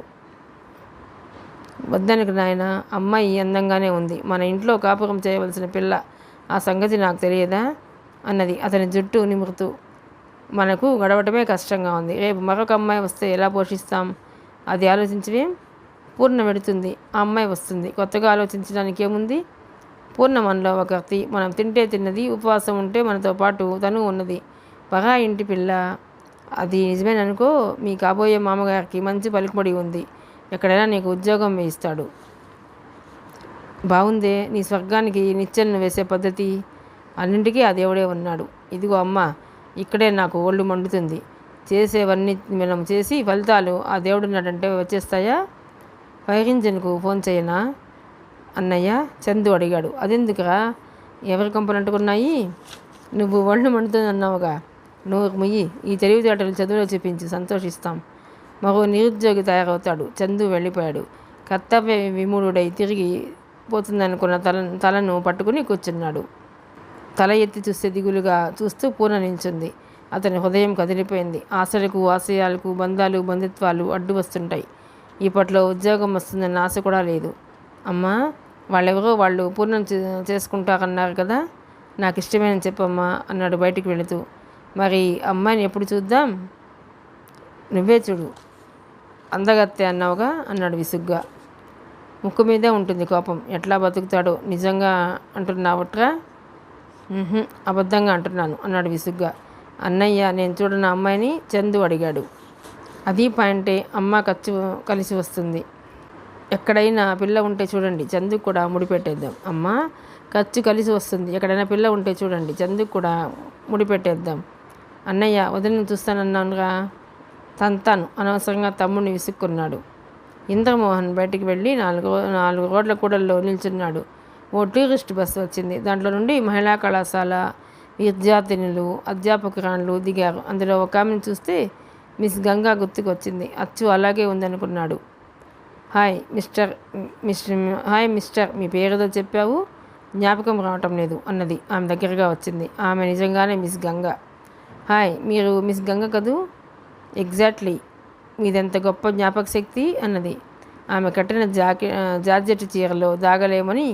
[SPEAKER 1] వద్దనకు నాయన, అమ్మాయి అందంగానే ఉంది. మన ఇంట్లో కాపురం చేయవలసిన పిల్ల. ఆ సంగతి నాకు తెలియదా అన్నది అతని జుట్టు నిమురుతూ. మనకు గడవటమే కష్టంగా ఉంది. రేపు మరొక అమ్మాయి వస్తే ఎలా పోషిస్తాం? అది ఆలోచించవేం? పూర్ణ వెడుతుంది, ఆ అమ్మాయి వస్తుంది. కొత్తగా ఆలోచించడానికి ఏముంది? పూర్ణ మనలో ఒకటి. మనం తింటే తిన్నది, ఉపవాసం ఉంటే మనతో పాటు తను ఉన్నది. పగా ఇంటి పిల్ల. అది నిజమేననుకో. మీ కాబోయే మామగారికి మంచి పలుకుబడి ఉంది. ఎక్కడైనా నీకు ఉద్యోగం వేయిస్తాడు. బాగుందే నీ స్వర్గానికి నిచ్చెనను వేసే పద్ధతి. అన్నింటికీ ఆ దేవుడే ఉన్నాడు. ఇదిగో అమ్మ, ఇక్కడే నాకు ఒళ్ళు మండుతుంది. చేసేవన్నీ మనం చేసి ఫలితాలు ఆ దేవుడున్నాడంటే వచ్చేస్తాయా? ఫైర్ ఇంజిన్కు ఫోన్ చేయనా అన్నయ్య? చందు అడిగాడు. అదెందుకురా? ఎవరి కంపలంటుకున్నాయి? నువ్వు ఒళ్ళు మండుతుందన్నావుగా. నోరు ముయ్యి. ఈ తెలివితేటలు చదువులో చూపించి సంతోషిస్తాం. మరో నిరుద్యోగి తయారవుతాడు. చందు వెళ్ళిపోయాడు. కర్తవ్య విమూఢుడై తిరిగి పోతుందనుకున్న తలను పట్టుకుని కూర్చున్నాడు. తల ఎత్తి చూస్తే దిగులుగా చూస్తూ పూర్ణ నిల్చుంది. అతని హృదయం కదిలిపోయింది. ఆశలకు, ఆశయాలకు, బంధాలు, బంధుత్వాలు అడ్డు వస్తుంటాయి. ఇప్పట్లో ఉద్యోగం వస్తుందన్న ఆశ కూడా లేదు. అమ్మా, వాళ్ళెవరో వాళ్ళు పూర్ణం చేసుకుంటారన్నారు కదా. నాకు ఇష్టమేనని చెప్పమ్మా అన్నాడు బయటికి వెళుతూ. మరి అమ్మాయిని ఎప్పుడు చూద్దాం? నువ్వే చూడు. అందగత్తె అన్నావుగా అన్నాడు విసుగ్గా. ముక్కు మీదే ఉంటుంది కోపం. ఎట్లా బతుకుతాడో. నిజంగా అంటున్నావుట్రా? అబద్ధంగా అంటున్నాను అన్నాడు విసుగ్గా. అన్నయ్య, నేను చూడన్న అమ్మాయిని చందు అడిగాడు. అది పాయింటే. అమ్మ కలిసి వస్తుంది. ఎక్కడైనా పిల్ల ఉంటే చూడండి, చందుకు కూడా ముడిపెట్టేద్దాం. అమ్మ, ఖర్చు కలిసి వస్తుంది. ఎక్కడైనా పిల్ల ఉంటే చూడండి, చందుకు కూడా ముడిపెట్టేద్దాం. అన్నయ్య, వదిలిని చూస్తానన్నానుగా. తంతాను అనవసరంగా తమ్ముడిని విసుక్కున్నాడు. ఇంద్రమోహన్ బయటికి వెళ్ళి నాలుగు రోడ్ల కూడల్లో నిల్చున్నాడు. ఓ టూరిస్ట్ బస్సు వచ్చింది. దాంట్లో నుండి మహిళా కళాశాల విద్యార్థినులు, అధ్యాపకురాళ్ళు దిగారు. అందులో ఒక ఆమెను చూస్తే మిస్ గంగా గుర్తుకొచ్చింది. అచ్చు అలాగే ఉందనుకున్నాడు. హాయ్ మిస్టర్, మీ పేరుతో చెప్పావు, జ్ఞాపకం రావటం లేదు అన్నది ఆమె దగ్గరగా వచ్చింది. ఆమె నిజంగానే మిస్ గంగా. హాయ్, మీరు మిస్ గంగ కదూ? ఎగ్జాక్ట్లీ. మీదెంత గొప్ప జ్ఞాపక శక్తి అన్నది. ఆమె కట్టిన జార్జెట్ చీరలో దాగలేమని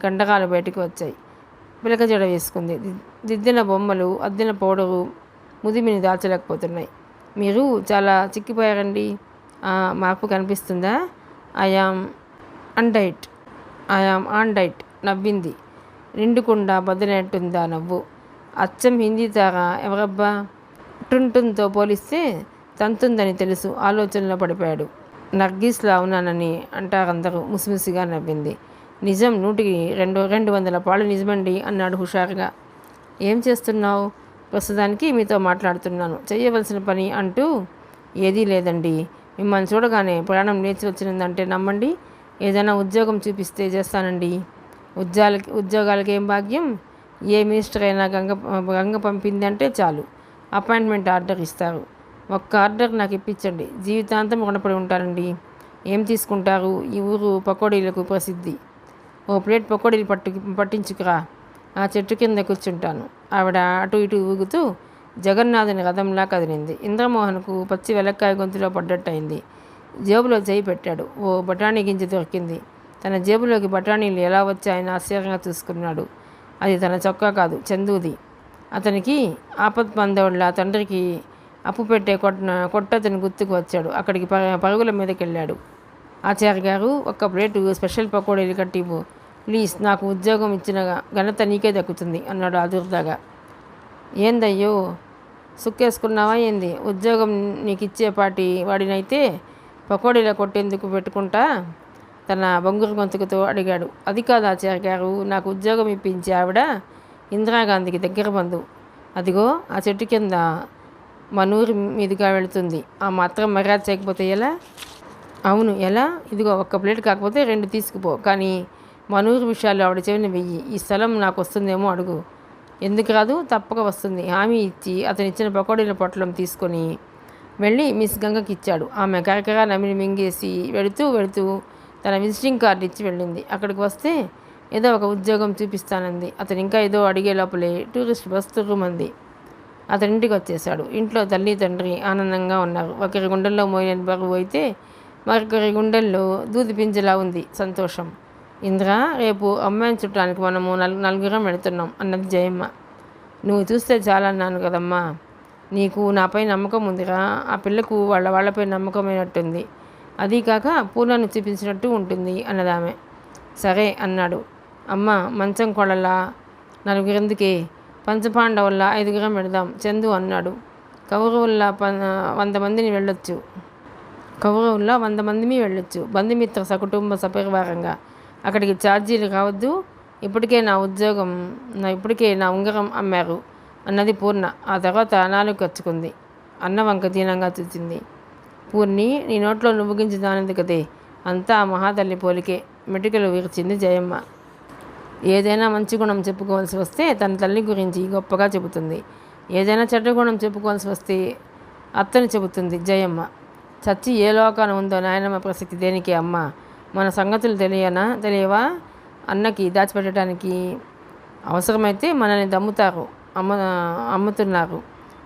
[SPEAKER 1] కండకాలు బయటకు వచ్చాయి. పిలక జడ వేసుకుంది. దిద్దిన బొమ్మలు, అద్దిన పౌడరు ముదిమిని దాల్చలేకపోతున్నాయి. మీరు చాలా చిక్కిపోయారండి. మార్పు కనిపిస్తుందా? ఐఆమ్ ఆన్ డైట్ నవ్వింది. నిండుకుండా బద్దలైనట్టుందా నవ్వు. అచ్చం హిందీ తారా ఎవరబ్బా? టుంటుంతో పోలిస్తే తంతుందని తెలుసు. ఆలోచనలో పడిపోయాడు. నర్గీస్లా ఉన్నానని అంటారందరూ. ముసిముసిగా నవ్వింది. నిజం 200 పాళ్ళు నిజమండి అన్నాడు హుషారుగా. ఏం చేస్తున్నావు? ప్రస్తుతానికి మీతో మాట్లాడుతున్నాను. చేయవలసిన పని అంటూ ఏదీ లేదండి. మిమ్మల్ని చూడగానే ప్రాణం లేచి వచ్చిందంటే నమ్మండి. ఏదైనా ఉద్యోగం చూపిస్తే చేస్తానండి. ఉద్యోగాలకి ఏం భాగ్యం? ఏ మినిస్టర్ అయినా గంగ పంపిందంటే చాలు, అపాయింట్మెంట్ ఆర్డర్ ఇస్తారు. ఒక్క ఆర్డర్ నాకు ఇప్పించండి, జీవితాంతం రుణపడి ఉంటానండి. ఏం తీసుకుంటారు? ఈ ఊరు పకోడీలకు ప్రసిద్ధి. ఓ ప్లేట్ పకోడీలు పట్టించుకురా. ఆ చెట్టు కింద కూర్చుంటాను. ఆవిడ అటు ఇటు ఊగుతూ జగన్నాథుని రథంలా కదిలింది. ఇంద్రమోహన్కు పచ్చి వెలక్కాయ గొంతులో పడ్డట్టయింది. జేబులో చేయి పెట్టాడు. ఓ బఠానీ గింజ దొరికింది. తన జేబులోకి బఠానీలు ఎలా వచ్చాయని ఆశ్చర్యంగా చూసుకున్నాడు. అది తన చొక్కా కాదు, చందుది. అతనికి ఆపత్బంధవుళ్ళ తండ్రికి అప్పు పెట్టే కొట్టతని గుర్తుకు వచ్చాడు. అక్కడికి పరుగుల మీదకి వెళ్ళాడు. ఆచార్య గారు, ఒక్క ప్లేటు స్పెషల్ పకోడీలు కట్టివ్వు ప్లీజ్. నాకు ఉద్యోగం ఇచ్చిన ఘనత నీకే దక్కుతుంది అన్నాడు ఆదుర్దాగా. ఏందయ్యో, సుక్కేసుకున్నావా ఏంది? ఉద్యోగం నీకు ఇచ్చేపాటి వాడినైతే పకోడీల కొట్టేందుకు పెట్టుకుంటా తన బొంగురు గొంతుకుతో అడిగాడు. అది కాదు ఆచార్య గారు, నాకు ఉద్యోగం ఇప్పించి ఆవిడ ఇందిరాగాంధీకి దగ్గర బంధువు. అదిగో ఆ చెట్టు కింద మనూరి మీదుగా వెళుతుంది. ఆ మాత్రం మర్యాద చేయకపోతే ఎలా? అవును ఎలా? ఇదిగో ఒక్క ప్లేట్ కాకపోతే 2 తీసుకుపో. కానీ మనూరు విషయాలు ఆవిడ చెవిని వెయ్యి. ఈ స్థలం నాకు వస్తుందేమో అడుగు. ఎందుకు రాదు? తప్పక వస్తుంది హామీ ఇచ్చి అతను ఇచ్చిన పకోడీల పొట్లం తీసుకొని వెళ్ళి మిస్ గంగకి ఇచ్చాడు. ఆమె కరకరా నమిలి మింగేసి వెళుతూ తన విజిటింగ్ కార్డు ఇచ్చి వెళ్ళింది. అక్కడికి వస్తే ఏదో ఒక ఉద్యోగం చూపిస్తానంది. అతను ఇంకా ఏదో అడిగే లోపలే టూరిస్ట్ బస్ తుర్రుమంది. అతని ఇంటికి వచ్చేశాడు. ఇంట్లో తల్లి తండ్రి ఆనందంగా ఉన్నారు. ఒకరి గుండెల్లో మోయని బరువు అయితే మరొకరి గుండెల్లో దూది పింజలా ఉంది సంతోషం. ఇంద్ర, రేపు అమ్మాయిని చుట్టానికి మనము నలుగురం వెళుతున్నాం అన్నది జయమ్మ. నువ్వు చూస్తే చాలన్నాను కదమ్మా. నీకు నాపై నమ్మకం ఉందిరా. ఆ పిల్లకు వాళ్ళపై నమ్మకమైనట్టుంది. అదీ కాక పూలను చూపించినట్టు ఉంటుంది అన్నదామె. సరే అన్నాడు. అమ్మ, మంచం కొడలా నలుగురెందుకే, పంచపాండవుల్లా 5గురం వెళదాం చందు అన్నాడు. కౌరవుల్లా 100 మందిని వెళ్ళొచ్చు. కౌరవుల్లా 100 మందిని వెళ్ళొచ్చు, బంధుమిత్ర సకుటుంబ సపరివారంగా. అక్కడికి ఛార్జీలు కావద్దు. ఇప్పటికే నా ఉంగరం అమ్మారు అన్నది పూర్ణ. ఆ తర్వాత నాలుగు కచ్చుకుంది. అన్న వంక దీనంగా చూసింది. పూర్ణి, నీ నోట్లో నువ్వు గింజి దానింది కదే, అంతా ఆ మహాతల్లి పోలికే మెటికలు విరిచింది జయమ్మ. ఏదైనా మంచి గుణం చెప్పుకోవాల్సి వస్తే తన తల్లి గురించి గొప్పగా చెబుతుంది. ఏదైనా చెడ్డ గుణం చెప్పుకోవాల్సి వస్తే అత్తని చెబుతుంది జయమ్మ. చచ్చి ఏ లోకాన ఉందో నాయనమ్మ ప్రసక్తి దేనికి అమ్మ? మన సంగతులు తెలియవా? అన్నకి దాచిపెట్టడానికి అవసరమైతే మనల్ని అమ్ముతున్నారు.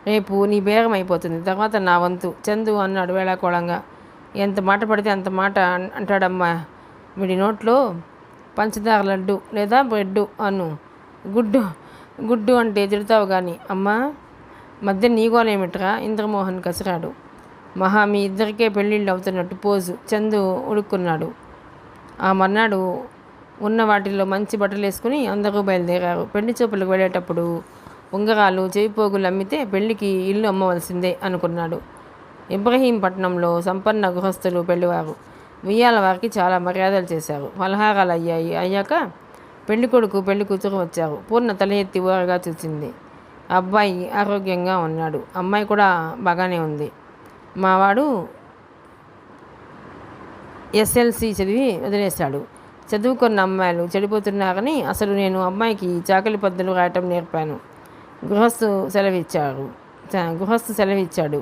[SPEAKER 1] రేపు నీ బేరం అయిపోతుంది, తర్వాత నా వంతు చందు అన్నాడు వేళాకోళంగా. ఎంత మాట పడితే అంత మాట అంటాడమ్మా. వీడి నోట్లో పంచదార లడ్డు లేదా బ్రెడ్డు అను. గుడ్డు అంటే తిడతావు కానీ అమ్మా. మధ్య నీగోలేమిట్రా? ఇంద్రమోహన్ కసిరాడు. మహా మీ ఇద్దరికే పెళ్ళిళ్ళు అవుతున్నట్టు పోజు. చందు ఉడుక్కున్నాడు. ఆ మర్నాడు ఉన్న వాటిల్లో మంచి బట్టలు వేసుకుని అందరూ బయలుదేరారు. పెళ్లి చూపులకు వెళ్ళేటప్పుడు ఉంగరాలు చెవిపోగులు అమ్మితే పెళ్లికి ఇల్లు అమ్మవలసిందే అనుకున్నాడు. ఇబ్రహీంపట్నంలో సంపన్న గృహస్థులు పెళ్లివారు. వియ్యాల వారికి చాలా మర్యాదలు చేశారు. ఫలహారాలు అయ్యాక పెళ్లి కొడుకు పెళ్లి కూతురు వచ్చారు. పూర్ణ తల ఎత్తి ఊరగా చూసింది. అబ్బాయి ఆరోగ్యంగా ఉన్నాడు. అమ్మాయి కూడా బాగానే ఉంది. మావాడు SLC చదివి వదిలేశాడు. చదువుకున్న అమ్మాయిలు చెడిపోతున్నారని అసలు నేను అమ్మాయికి చాకలి పద్దులు రాయటం నేర్పాను. గృహస్థు సెలవిచ్చాడు.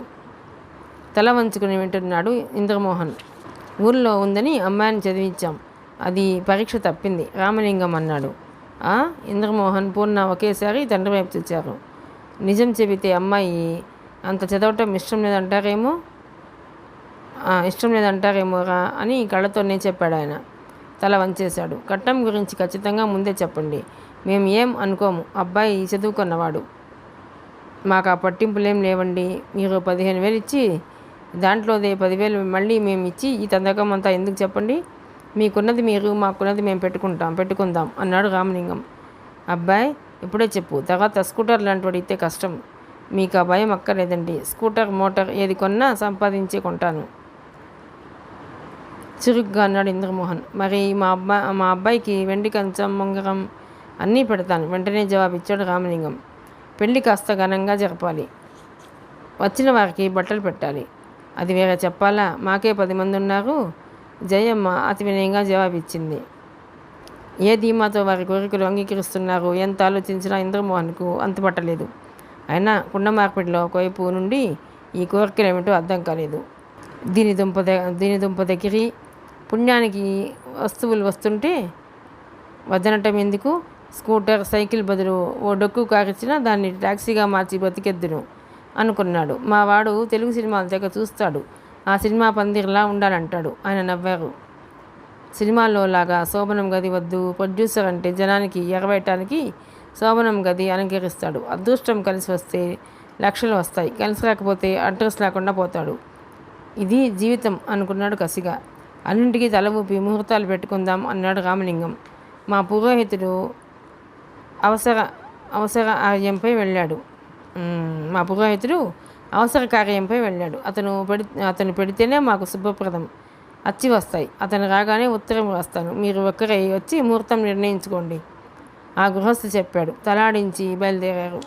[SPEAKER 1] తల వంచుకుని వింటున్నాడు ఇంద్రమోహన్. ఊళ్ళో ఉందని అమ్మాయిని చదివించాం. అది పరీక్ష తప్పింది రామలింగం అన్నాడు. ఇంద్రమోహన్ పూర్ణ ఒకేసారి తండ్రి వైపు చూచారు. నిజం చెబితే అమ్మాయి అంత చదవటం ఇష్టం లేదంటారేమోరా అని కళ్ళతోనే చెప్పాడు ఆయన. తల వంచేశాడు. కట్నం గురించి ఖచ్చితంగా ముందే చెప్పండి. మేము ఏం అనుకోము. అబ్బాయి చదువుకున్నవాడు. మాకు ఆ పట్టింపులేం లేవండి. మీరు 15,000 ఇచ్చి దాంట్లోదే 10,000 మళ్ళీ మేము ఇచ్చి ఈ తందకం అంతా ఎందుకు చెప్పండి? మీకున్నది మీరు, మాకున్నది మేము పెట్టుకుందాం అన్నాడు రామలింగం. అబ్బాయి ఇప్పుడే చెప్పు, తర్వాత స్కూటర్ లాంటి వాడితే కష్టం. మీకు ఆ భయం అక్కర్లేదండి. స్కూటర్ మోటార్ ఏది కొన్నా సంపాదించే కొంటాను చురుగ్గా అన్నాడు ఇంద్రమోహన్. మరి మా అబ్బాయికి వెండి కంచం ఉంగరం అన్నీ పెడతాను వెంటనే జవాబిచ్చాడు రామలింగం. పెళ్ళి కాస్త ఘనంగా జరపాలి. వచ్చిన వారికి బట్టలు పెట్టాలి. అది వేరే చెప్పాలా? మాకే 10 మంది ఉన్నారు. జయమ్మ అతి వినయంగా జవాబిచ్చింది. ఏ ధీమాతో వారి కోరికలు అంగీకరిస్తున్నారు ఎంత ఆలోచించినా ఇంద్రమోహన్కు అంతుపట్టలేదు. అయినా కుండ మార్పిడిలో ఒకవైపు నుండి ఈ కోరికలు ఏమిటో అర్థం కాలేదు. దీని దుంప దగ్గరి పుణ్యానికి వస్తువులు వస్తుంటే వద్దనటం ఎందుకు? స్కూటర్, సైకిల్ బదులు ఓ డొక్కు కారిచ్చినా దాన్ని టాక్సీగా మార్చి బతికెద్దును అనుకున్నాడు. మా వాడు తెలుగు సినిమాలు తెగ చూస్తాడు. ఆ సినిమా పందిరిలా ఉండాలంటాడు. ఆయన నవ్వారు. సినిమాల్లో లాగా శోభనం గది వద్దు. ప్రొడ్యూసర్ అంటే జనానికి ఎగవేయటానికి శోభనం గది అలంకరిస్తాడు. అదృష్టం కలిసి వస్తే లక్షలు వస్తాయి, కలిసి రాకపోతే అడ్రస్ లేకుండా పోతాడు. ఇది జీవితం అనుకున్నాడు కసిగా. అన్నింటికీ తల ఊపి ముహూర్తాలు పెట్టుకుందాం అన్నాడు రామలింగం. మా పురోహితుడు అవసర కార్యంపై వెళ్ళాడు. అతను పెడితేనే మాకు శుభప్రదం. అచ్చి వస్తాయి. అతను రాగానే ఉత్తరం రాస్తాను. మీరు ఒక్కరే వచ్చి ముహూర్తం నిర్ణయించుకోండి. ఆ గృహస్థు చెప్పాడు. తలాడించి బయలుదేరారు.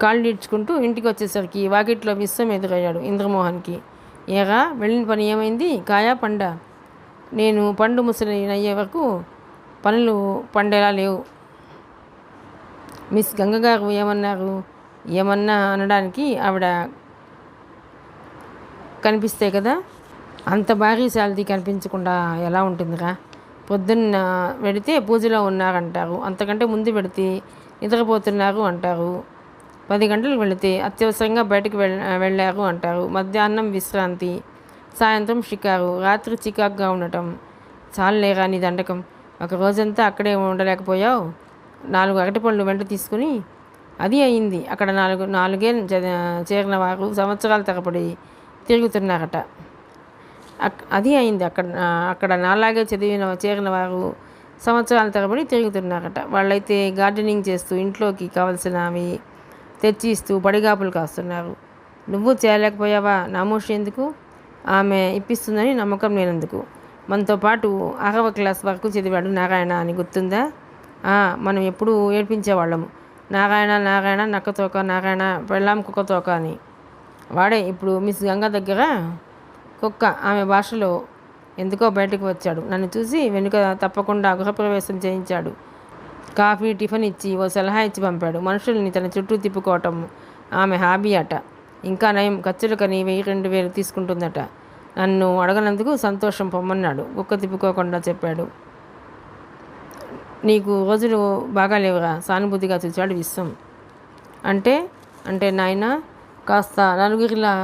[SPEAKER 1] కాళ్ళు ఈడ్చుకుంటూ ఇంటికి వచ్చేసరికి వాకిట్లో విశ్వం ఎదురయ్యాడు ఇంద్రమోహన్కి. ఏరా, వెళ్ళిన పని ఏమైంది? కాయా పండా? నేను పండు ముసలి అయ్యే వరకు పనులు పండేలా లేవు. మిస్ గంగగారు ఏమన్నారు? ఏమన్నా అనడానికి ఆవిడ కనిపిస్తే కదా. అంత భారీ శాలరీ కనిపించకుండా ఎలా ఉంటుందిరా? పొద్దున్న పెడితే పూజలో ఉన్నారంటారు, అంతకంటే ముందు పెడితే నిద్రపోతున్నారు అంటారు, 10 గంటలకు వెళితే అత్యవసరంగా బయటకు వెళ్ళారు అంటారు, మధ్యాహ్నం విశ్రాంతి, సాయంత్రం షికారు, రాత్రి చికాకుగా ఉండటం. చాలులేరా నీ దండకం. ఒక రోజంతా అక్కడే ఉండలేకపోయావు. 4 అరటిపళ్ళు వెంట తీసుకుని. అది అయింది. అక్కడ నాలుగే చేరిన వారు సంవత్సరాల తరబడి తిరుగుతున్నారట. అది అయింది. అక్కడ నాలాగే చేరిన వారు సంవత్సరాల తరబడి తిరుగుతున్నారట. వాళ్ళైతే గార్డెనింగ్ చేస్తూ ఇంట్లోకి కావలసినవి తెచ్చి ఇస్తూ పడిగాపులు కాస్తున్నారు. నువ్వు చేయలేకపోయావా? నామోషి ఎందుకు? ఆమె ఇప్పిస్తుందని నమ్మకం లేనందుకు. మనతో పాటు 6వ క్లాస్ వరకు చదివాడు నారాయణ అని గుర్తుందా? మనం ఎప్పుడు ఏడ్పించేవాళ్ళము, నారాయణ నారాయణ నక్కతోక, నారాయణ పెళ్ళాం కుక్కతోక అని. వాడే ఇప్పుడు మిస్ గంగ దగ్గర కుక్క. ఆమె భాషలో ఎందుకో బయటకు వచ్చాడు. నన్ను చూసి వెనుక తప్పకుండా గృహప్రవేశం చేయించాడు. కాఫీ టిఫిన్ ఇచ్చి ఓ సలహా ఇచ్చి పంపాడు. మనుషుల్ని తన చుట్టూ తిప్పుకోవటం ఆమె హాబీ అట. ఇంకా నయం, ఖర్చులకని 1000-2000 తీసుకుంటుందట. నన్ను అడగనందుకు సంతోషం పొమ్మన్నాడు. కుక్క తిప్పుకోకుండా చెప్పాడు. నీకు రోజులు బాగాలేవురా? సానుభూతిగా చూచాడు విశ్వం. అంటే నాయన కాస్త నలుగురిలా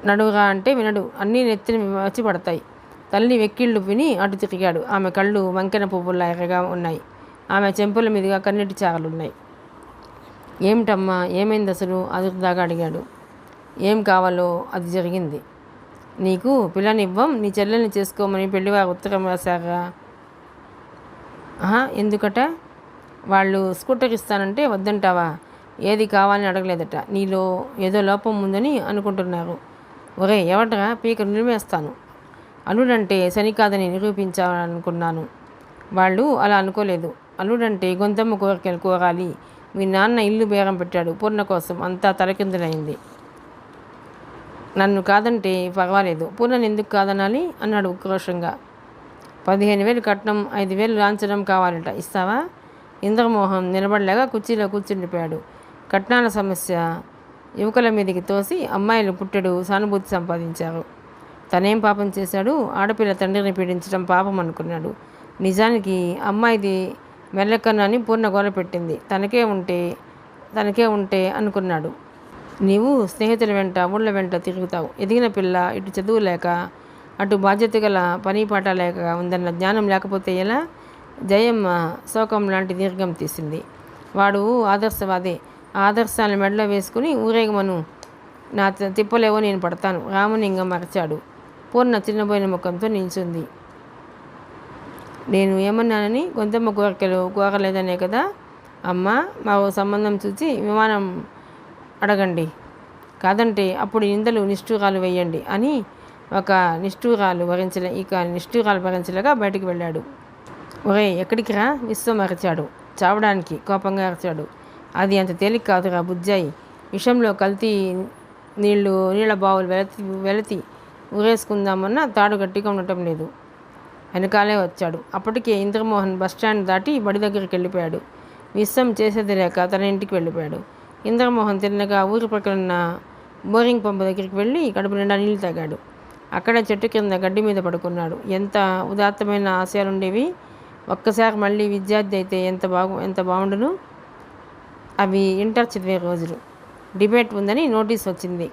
[SPEAKER 1] నడువురా అంటే వినడు. అన్నీ నెత్తిని వచ్చి పడతాయి. తల్లి వెక్కిళ్ళు విని అటు తిరిగాడు. ఆమె కళ్ళు వంకెన పువ్వుల్లా ఎర్రగా ఉన్నాయి. ఆమె చెంపుల మీదుగా కన్నీటి చారలున్నాయి. ఏమిటమ్మా, ఏమైంది అసలు? అదురుదాగా అడిగాడు. ఏం కావాలో అది జరిగింది. నీకు పిల్లనివ్వం, నీ చెల్లెల్ని చేసుకోమని పెళ్లివారు ఉత్తరం రాశారా? ఎందుకట? వాళ్ళు స్కూటర్ ఇస్తానంటే వద్దంటావా? ఏది కావాలని అడగలేదట. నీలో ఏదో లోపం ఉందని అనుకుంటున్నారు. ఒరే ఎవటరా, పీక నిలిమేస్తాను. అల్లుడంటే శని కాదని నిరూపించాలనుకున్నాను. వాళ్ళు అలా అనుకోలేదు. అల్లుడంటే గొంతమ్మ కోరికలు కోరాలి. మీ నాన్న ఇల్లు బేరం పెట్టాడు పూర్ణ కోసం. అంతా తలకిందులైంది. నన్ను కాదంటే పర్వాలేదు, పూర్ణని ఎందుకు కాదనాలి అన్నాడు ఉక్రోషంగా. 15,000 కట్నం, 5,000 లాంఛనం కావాలట. ఇస్తావా? ఇంద్రమోహన్ నిలబడలేక కుర్చీలో కూర్చుండిపోయాడు. కట్నాల సమస్య యువకుల మీదకి తోసి అమ్మాయిలు పుట్టెడు సానుభూతి సంపాదించారు. తనేం పాపం చేశాడు? ఆడపిల్ల తండ్రిని పీడించడం పాపం అనుకున్నాడు. నిజానికి అమ్మాయిది మెల్లకన్నాని పూర్ణ గోల పెట్టింది. తనకే ఉంటే అనుకున్నాడు. నీవు స్నేహితుల వెంట ఊళ్ళ వెంట తిరుగుతావు. ఎదిగిన పిల్ల ఇటు చదువు లేక అటు బాధ్యత గల పని పాట లేక ఉందన్న జ్ఞానం లేకపోతే ఎలా? జయమ్మ శోకం లాంటి దీర్ఘం తీసింది. వాడు ఆదర్శవాదే. ఆ ఆదర్శాలను మెడలో వేసుకుని ఊరేగమను. నా తిప్పలేవో నేను పడతాను. రామలింగం మరచాడు. పూర్ణ చిన్నబోయిన ముఖంతో నిల్చుంది. నేను ఏమన్నానని? గొంతమ్మ కోరికలు కోరలేదనే కదా అమ్మ. మా సంబంధం చూసి విమానం అడగండి, కాదంటే అప్పుడు నిందలు నిష్ఠూరాలు వేయండి అని ఒక నిష్ఠూరాలు భరించలేక బయటికి వెళ్ళాడు. ఒరే ఎక్కడికి రా? విశ్వం అరిచాడు. చావడానికి కోపంగా అరిచాడు. అది అంత తేలిక కాదురా బుజ్జాయి. విషంలో కల్తీ నీళ్ళ బావులు వెలతి ఊరేసుకుందామన్నా తాడు గట్టిగా ఉండటం లేదు. వెనకాలే వచ్చాడు. అప్పటికే ఇంద్రమోహన్ బస్టాండ్ దాటి బడి దగ్గరికి వెళ్ళిపోయాడు. విశ్వం చేసేది లేక తన ఇంటికి వెళ్ళిపోయాడు. ఇంద్రమోహన్ తిన్నగా ఊరి ప్రక్కనున్న బోరింగ్ పంపు దగ్గరికి వెళ్ళి కడుపు నిండా నీళ్ళు తాగాడు. అక్కడే చెట్టు కింద గడ్డి మీద పడుకున్నాడు. ఎంత ఉదాత్తమైన ఆశయాలుండేవి. ఒక్కసారి మళ్ళీ విద్యార్థి అయితే ఎంత బాగుండును. అవి ఇంటర్ చదివే రోజులు. డిబేట్ ఉందని నోటీస్ వచ్చింది.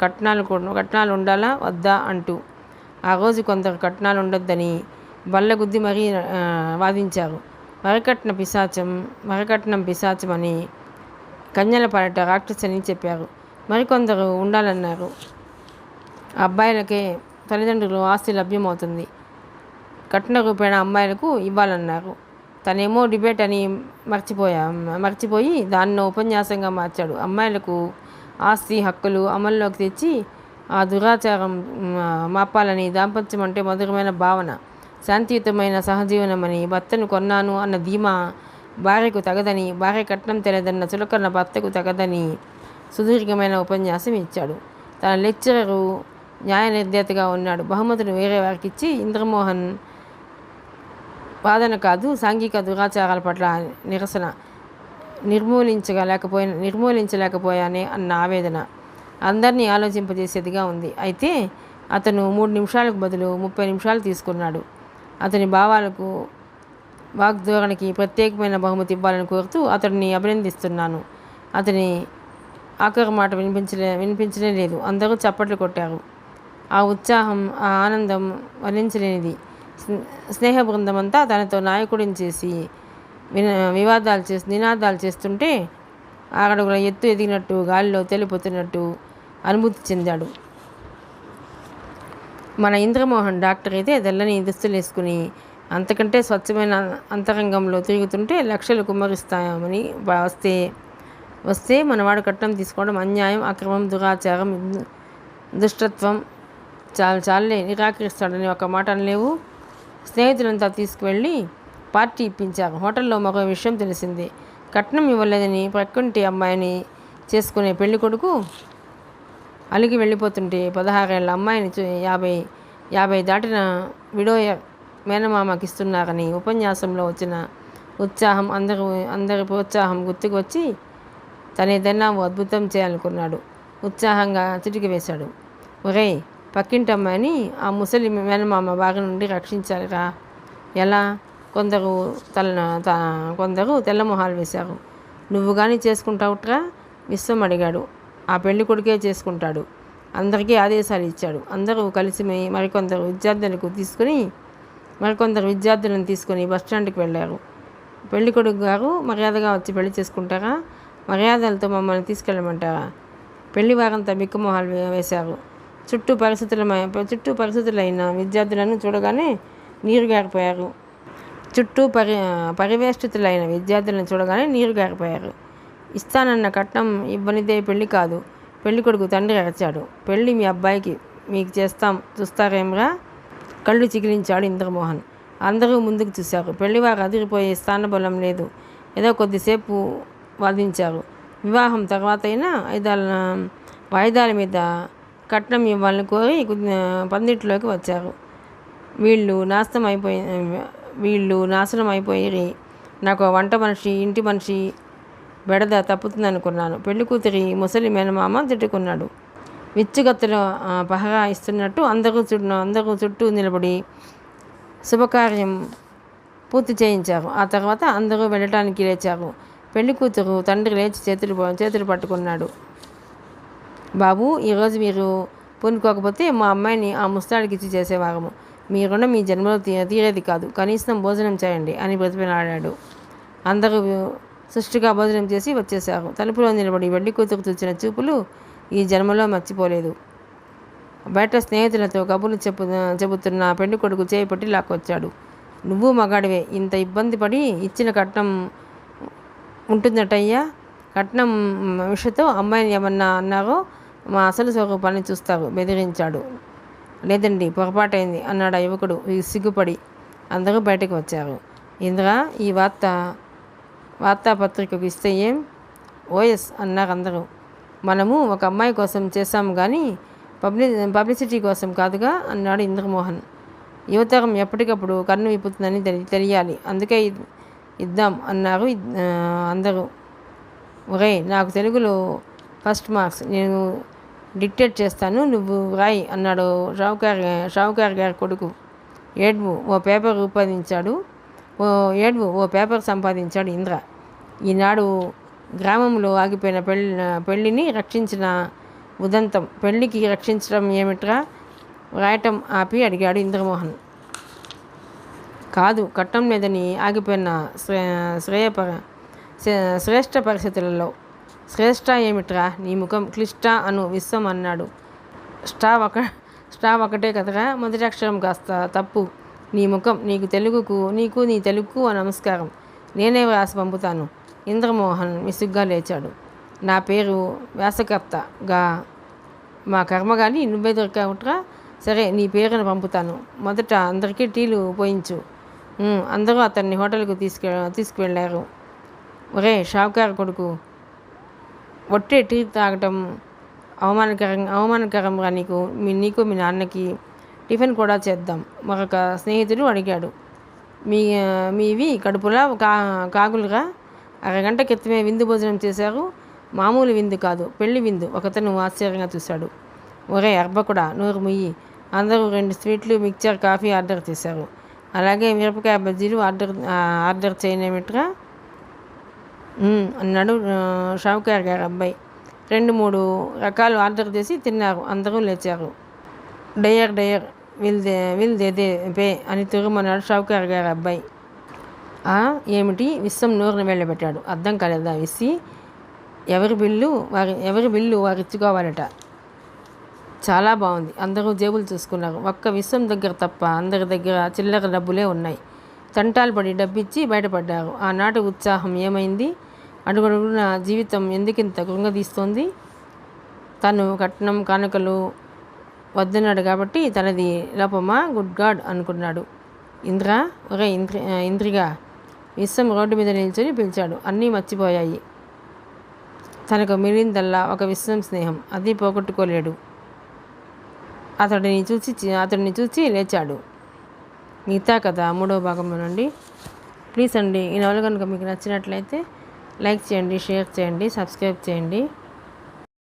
[SPEAKER 1] కట్నాలు ఉండాలా వద్దా అంటూ. ఆ రోజు కొందరు కట్నాలు ఉండొద్దని బల్లగుద్ది మరీ వాదించారు. వరకట్నం పిశాచం అని, కన్యల పాలట రాక్షసని చెప్పారు. మరికొందరు ఉండాలన్నారు. అబ్బాయిలకే తల్లిదండ్రులు ఆస్తి లభ్యమవుతుంది, కట్న రూపేణ అమ్మాయిలకు ఇవ్వాలన్నారు. తనేమో డిబేట్ అని మర్చిపోయి దాన్నో ఉపన్యాసంగా మార్చాడు. అమ్మాయిలకు ఆస్తి హక్కులు అమల్లోకి తెచ్చి ఆ దురాచారం మాపాలని, దాంపత్యం అంటే మధురమైన భావన, శాంతియుతమైన సహజీవనమని, భర్తను కొన్నాను అన్న ధీమా భార్యకు తగదని, భార్య కట్నం తెలియదన్న చులకన్న భర్తకు తగదని సుదీర్ఘమైన ఉపన్యాసం ఇచ్చాడు. తన లెక్చరరు న్యాయ నిర్దేతగా ఉన్నాడు. బహుమతులు వేరే వారికి ఇచ్చి ఇంద్రమోహన్ వాదన కాదు, సాంఘిక దురాచారాల పట్ల నిరసన నిర్మూలించలేకపోయానే అన్న ఆవేదన అందరినీ ఆలోచింపజేసేదిగా ఉంది. అయితే అతను 3 నిమిషాలకు బదులు 30 నిమిషాలు తీసుకున్నాడు. అతని భావాలకు వాగ్ధోరణికి ప్రత్యేకమైన బహుమతి ఇవ్వాలని కోరుతూ అతడిని అభినందిస్తున్నాను. అతని ఆఖరి మాట వినిపించనే లేదు. అందరూ చప్పట్లు కొట్టారు. ఆ ఉత్సాహం, ఆ ఆనందం వర్ణించలేనిది. స్నేహ బృందమంతా తనతో నాయకుడిని చేసి నినాదాలు చేస్తుంటే 6 అడుగుల ఎత్తు ఎదిగినట్టు, గాలిలో తేలిపోతున్నట్టు అనుభూతి చెందాడు. మన ఇంద్రమోహన్ డాక్టర్ అయితే తెల్లని దుస్తులు వేసుకుని అంతకంటే స్వచ్ఛమైన అంతరంగంలో తిరుగుతుంటే లక్షలు కుమ్మరిస్తామని వస్తే మనవాడు కట్నం తీసుకోవడం అన్యాయం, అక్రమం, దురాచారం, దుష్టత్వం, చాలే నిరాకరిస్తాడని ఒక మాట అనలేవు. స్నేహితులంతా తీసుకువెళ్ళి పార్టీ ఇప్పించారు. హోటల్లో మరో విషయం తెలిసింది. కట్నం ఇవ్వలేదని ప్రక్కంటి అమ్మాయిని చేసుకునే పెళ్లి కొడుకు అలిగి వెళ్ళిపోతుంటే 16 ఏళ్ల అమ్మాయిని 50 దాటిన విడోయర్ మేనమామకి ఇస్తున్నారని ఉపన్యాసంలో వచ్చిన ఉత్సాహం, అందరి ప్రోత్సాహం గుర్తుకు వచ్చి తనేదన్నా అద్భుతం చేయాలనుకున్నాడు. ఉత్సాహంగా చిటికి వేశాడు. ఒరేయ్, పక్కింటి అమ్మాయిని ఆ ముసలి మేనమామ బాగా నుండి రక్షించాలిరా. ఎలా? కొందరు తెల్లమొహాలు వేశారు. నువ్వు కానీ చేసుకుంటావుట్రా? విశ్వం అడిగాడు. ఆ పెళ్లి కొడుకే చేసుకుంటాడు. అందరికీ ఆదేశాలు ఇచ్చాడు. అందరూ కలిసి మరికొందరు విద్యార్థులను తీసుకొని బస్టాండ్కి వెళ్ళారు. పెళ్లి కొడుకు గారు మర్యాదగా వచ్చి పెళ్లి చేసుకుంటారా? మర్యాదలతో మమ్మల్ని తీసుకెళ్ళమంటారా? పెళ్లి వారంతా బిక్కుమొహాలు వేశారు. చుట్టూ పరిస్థితులైన విద్యార్థులను చూడగానే నీరుగారిపోయారు. పరివేష్టితులైన విద్యార్థులను చూడగానే నీరుగారిపోయారు. ఇస్తానన్న కట్నం ఇవ్వనిదే పెళ్లి కాదు. పెళ్లి కొడుకు తండ్రి అరచాడు. పెళ్లి మీ అబ్బాయికి మీకు చేస్తాం, చూస్తారేమ్రా? కళ్ళు చిగిలించాడు ఇంద్రమోహన్. అందరూ ముందుకు చూశారు. పెళ్లివారు అదిరిపోయే స్థానబలం లేదు. ఏదో కొద్దిసేపు వాదించారు. వివాహం తర్వాత అయినా 5 వాయిదాల మీద కట్నం ఇవ్వాలని కోరి పందిట్లోకి వచ్చారు. వీళ్ళు నాశనం అయిపోయి నాకు వంట మనిషి, ఇంటి మనిషి బెడద తప్పుతుందనుకున్నాను. పెళ్లి కూతురి ముసలి మేనమామ తిట్టుకున్నాడు. విచ్చుగత్తులో పహరా ఇస్తున్నట్టు అందరూ చుట్టూ నిలబడి శుభకార్యం పూర్తి చేయించారు. ఆ తర్వాత అందరూ వెళ్ళటానికి లేచారు. పెళ్లి కూతురు తండ్రి లేచి చేతులు పట్టుకున్నాడు. బాబు, ఈరోజు మీరు పూనుకోకపోతే మా అమ్మాయిని ఆ ముస్తాడికి ఇచ్చి చేసేవారము. మీ రుణం మీ జన్మలో తీరేది కాదు. కనీసం భోజనం చేయండి అని బ్రతిమలాడాడు. అందరూ సుష్టిగా భోజనం చేసి వచ్చేశారు. తలుపులో నిలబడి పెళ్లి కూతురు చూసిన చూపులు ఈ జన్మలో మర్చిపోలేదు. బయట స్నేహితులతో కబుర్లు చెబుతున్న పెళ్లి కొడుకు చేయి పట్టి లాక్కొచ్చాడు. నువ్వు మగాడివే, ఇంత ఇబ్బంది పడి ఇచ్చిన కట్నం ఉంటుందటయ్యా. కట్నం విషయంతో అమ్మాయిని ఏమన్నా అన్నారో మా అసలు స్వరూపాన్ని చూస్తారు బెదిరించాడు. లేదండి, పొరపాటైంది అన్నాడు ఆ యువకుడు సిగ్గుపడి. అందరూ బయటకు వచ్చారు. ఇంద్ర, ఈ వార్తాపత్రికకు ఇస్తే ఏం? ఓఎస్ అన్నారు అందరూ. మనము ఒక అమ్మాయి కోసం చేశాము కానీ పబ్లిసిటీ కోసం కాదుగా అన్నాడు ఇంద్రమోహన్. యువతరం ఎప్పటికప్పుడు కన్ను విప్పుతుందని తెలియాలి, అందుకే ఇద్దాం అన్నారు అందరూ. ఒరేయ్, నాకు తెలుగులో ఫస్ట్ మార్క్స్, నేను డిక్టేట్ చేస్తాను, నువ్వు రాయి అన్నాడు షావుకార్ గారి కొడుకు. ఏడ్వు ఓ పేపర్ సంపాదించాడు ఇంద్ర. ఈనాడు గ్రామంలో ఆగిపోయిన పెళ్ళిని రక్షించిన ఉదంతం. పెళ్ళికి రక్షించడం ఏమిట్రా? రాయటం ఆపి అడిగాడు ఇంద్రమోహన్. కాదు, కట్టం లేదని ఆగిపోయిన శ్రేష్ఠ పరిస్థితులలో. శ్రేష్ఠ ఏమిట్రా? నీ ముఖం క్లిష్ట అను విశ్వం అన్నాడు. స్టావ్ ఒకటే కదరా, మొదటి అక్షరం కాస్త తప్పు. నీ ముఖం, నీకు నీ తెలుగుకు నమస్కారం. నేనే వ్రాసి పంపుతాను. ఇంద్రమోహన్ విసుగ్గా లేచాడు. నా పేరు వ్యాసకర్తగా మా కర్మగాని నువ్వే దొరికావుట్రా. సరే, నీ పేరును పంపుతాను. మొదట అందరికీ టీలు పోయించు. అందరూ అతన్ని హోటల్కు తీసుకువెళ్ళారు. ఒరే షావుకారు కొడుకు, ఒట్టే టీ తాగటం అవమానకరంగా నీకు మీ నాన్నకి. టిఫిన్ కూడా చేద్దాం, మరొక స్నేహితుడు అడిగాడు. మీవి కడుపులా కాగులుగా? అరగంట క్రితమే విందు భోజనం చేశారు. మామూలు విందు కాదు, పెళ్లి విందు. ఒకతను ఆశ్చర్యంగా చూశాడు. ఒరే అర్భకుడా, నోరు ముయ్యి. అందరూ 2 స్వీట్లు, మిక్చర్, కాఫీ ఆర్డర్ చేశారు. అలాగే మిరపకాయ బజ్జీలు ఆర్డర్ చేయనేమిట్రా అన్నాడు షావుకార్ గారి అబ్బాయి. 2-3 రకాలు ఆర్డర్ చేసి తిన్నారు. అందరూ లేచారు. డయర్ విల్ దే పే అని తిరుగుమన్నాడు షావుకార్ గారి అబ్బాయి. ఏమిటి? విస్సం నోరుని వెళ్ళబెట్టాడు. అర్థం కాలేదా విస్సి? ఎవరి బిల్లు వారు ఇచ్చుకోవాలట. చాలా బాగుంది. అందరూ జేబులు చూసుకున్నారు. ఒక్క విస్సం దగ్గర తప్ప అందరి దగ్గర చిల్లర డబ్బులే ఉన్నాయి. తంటాలు పడి డబ్బిచ్చి బయటపడ్డారు. ఆనాటి ఉత్సాహం ఏమైంది? అడుగడుగున జీవితం ఎందుకింత కృంగదీస్తోంది? తను కట్నం కానుకలు వద్దన్నాడు కాబట్టి తనది లోపమా? గుడ్ గాడ్ అనుకున్నాడు. ఒరే ఇంద్రిగా విస్సం రోడ్డు మీద నిల్చొని పిలిచాడు. అన్నీ మర్చిపోయాయి. తనకు మిగిలిందల్లా ఒక విస్సం స్నేహం. అది పోగొట్టుకోలేడు. అతడిని చూచి లేచాడు. మిగతా కథ 3వ భాగంలోనండి. ప్లీజ్ అండి, ఈ నవల కనుక మీకు నచ్చినట్లయితే లైక్ చేయండి, షేర్ చేయండి, సబ్స్క్రైబ్ చేయండి.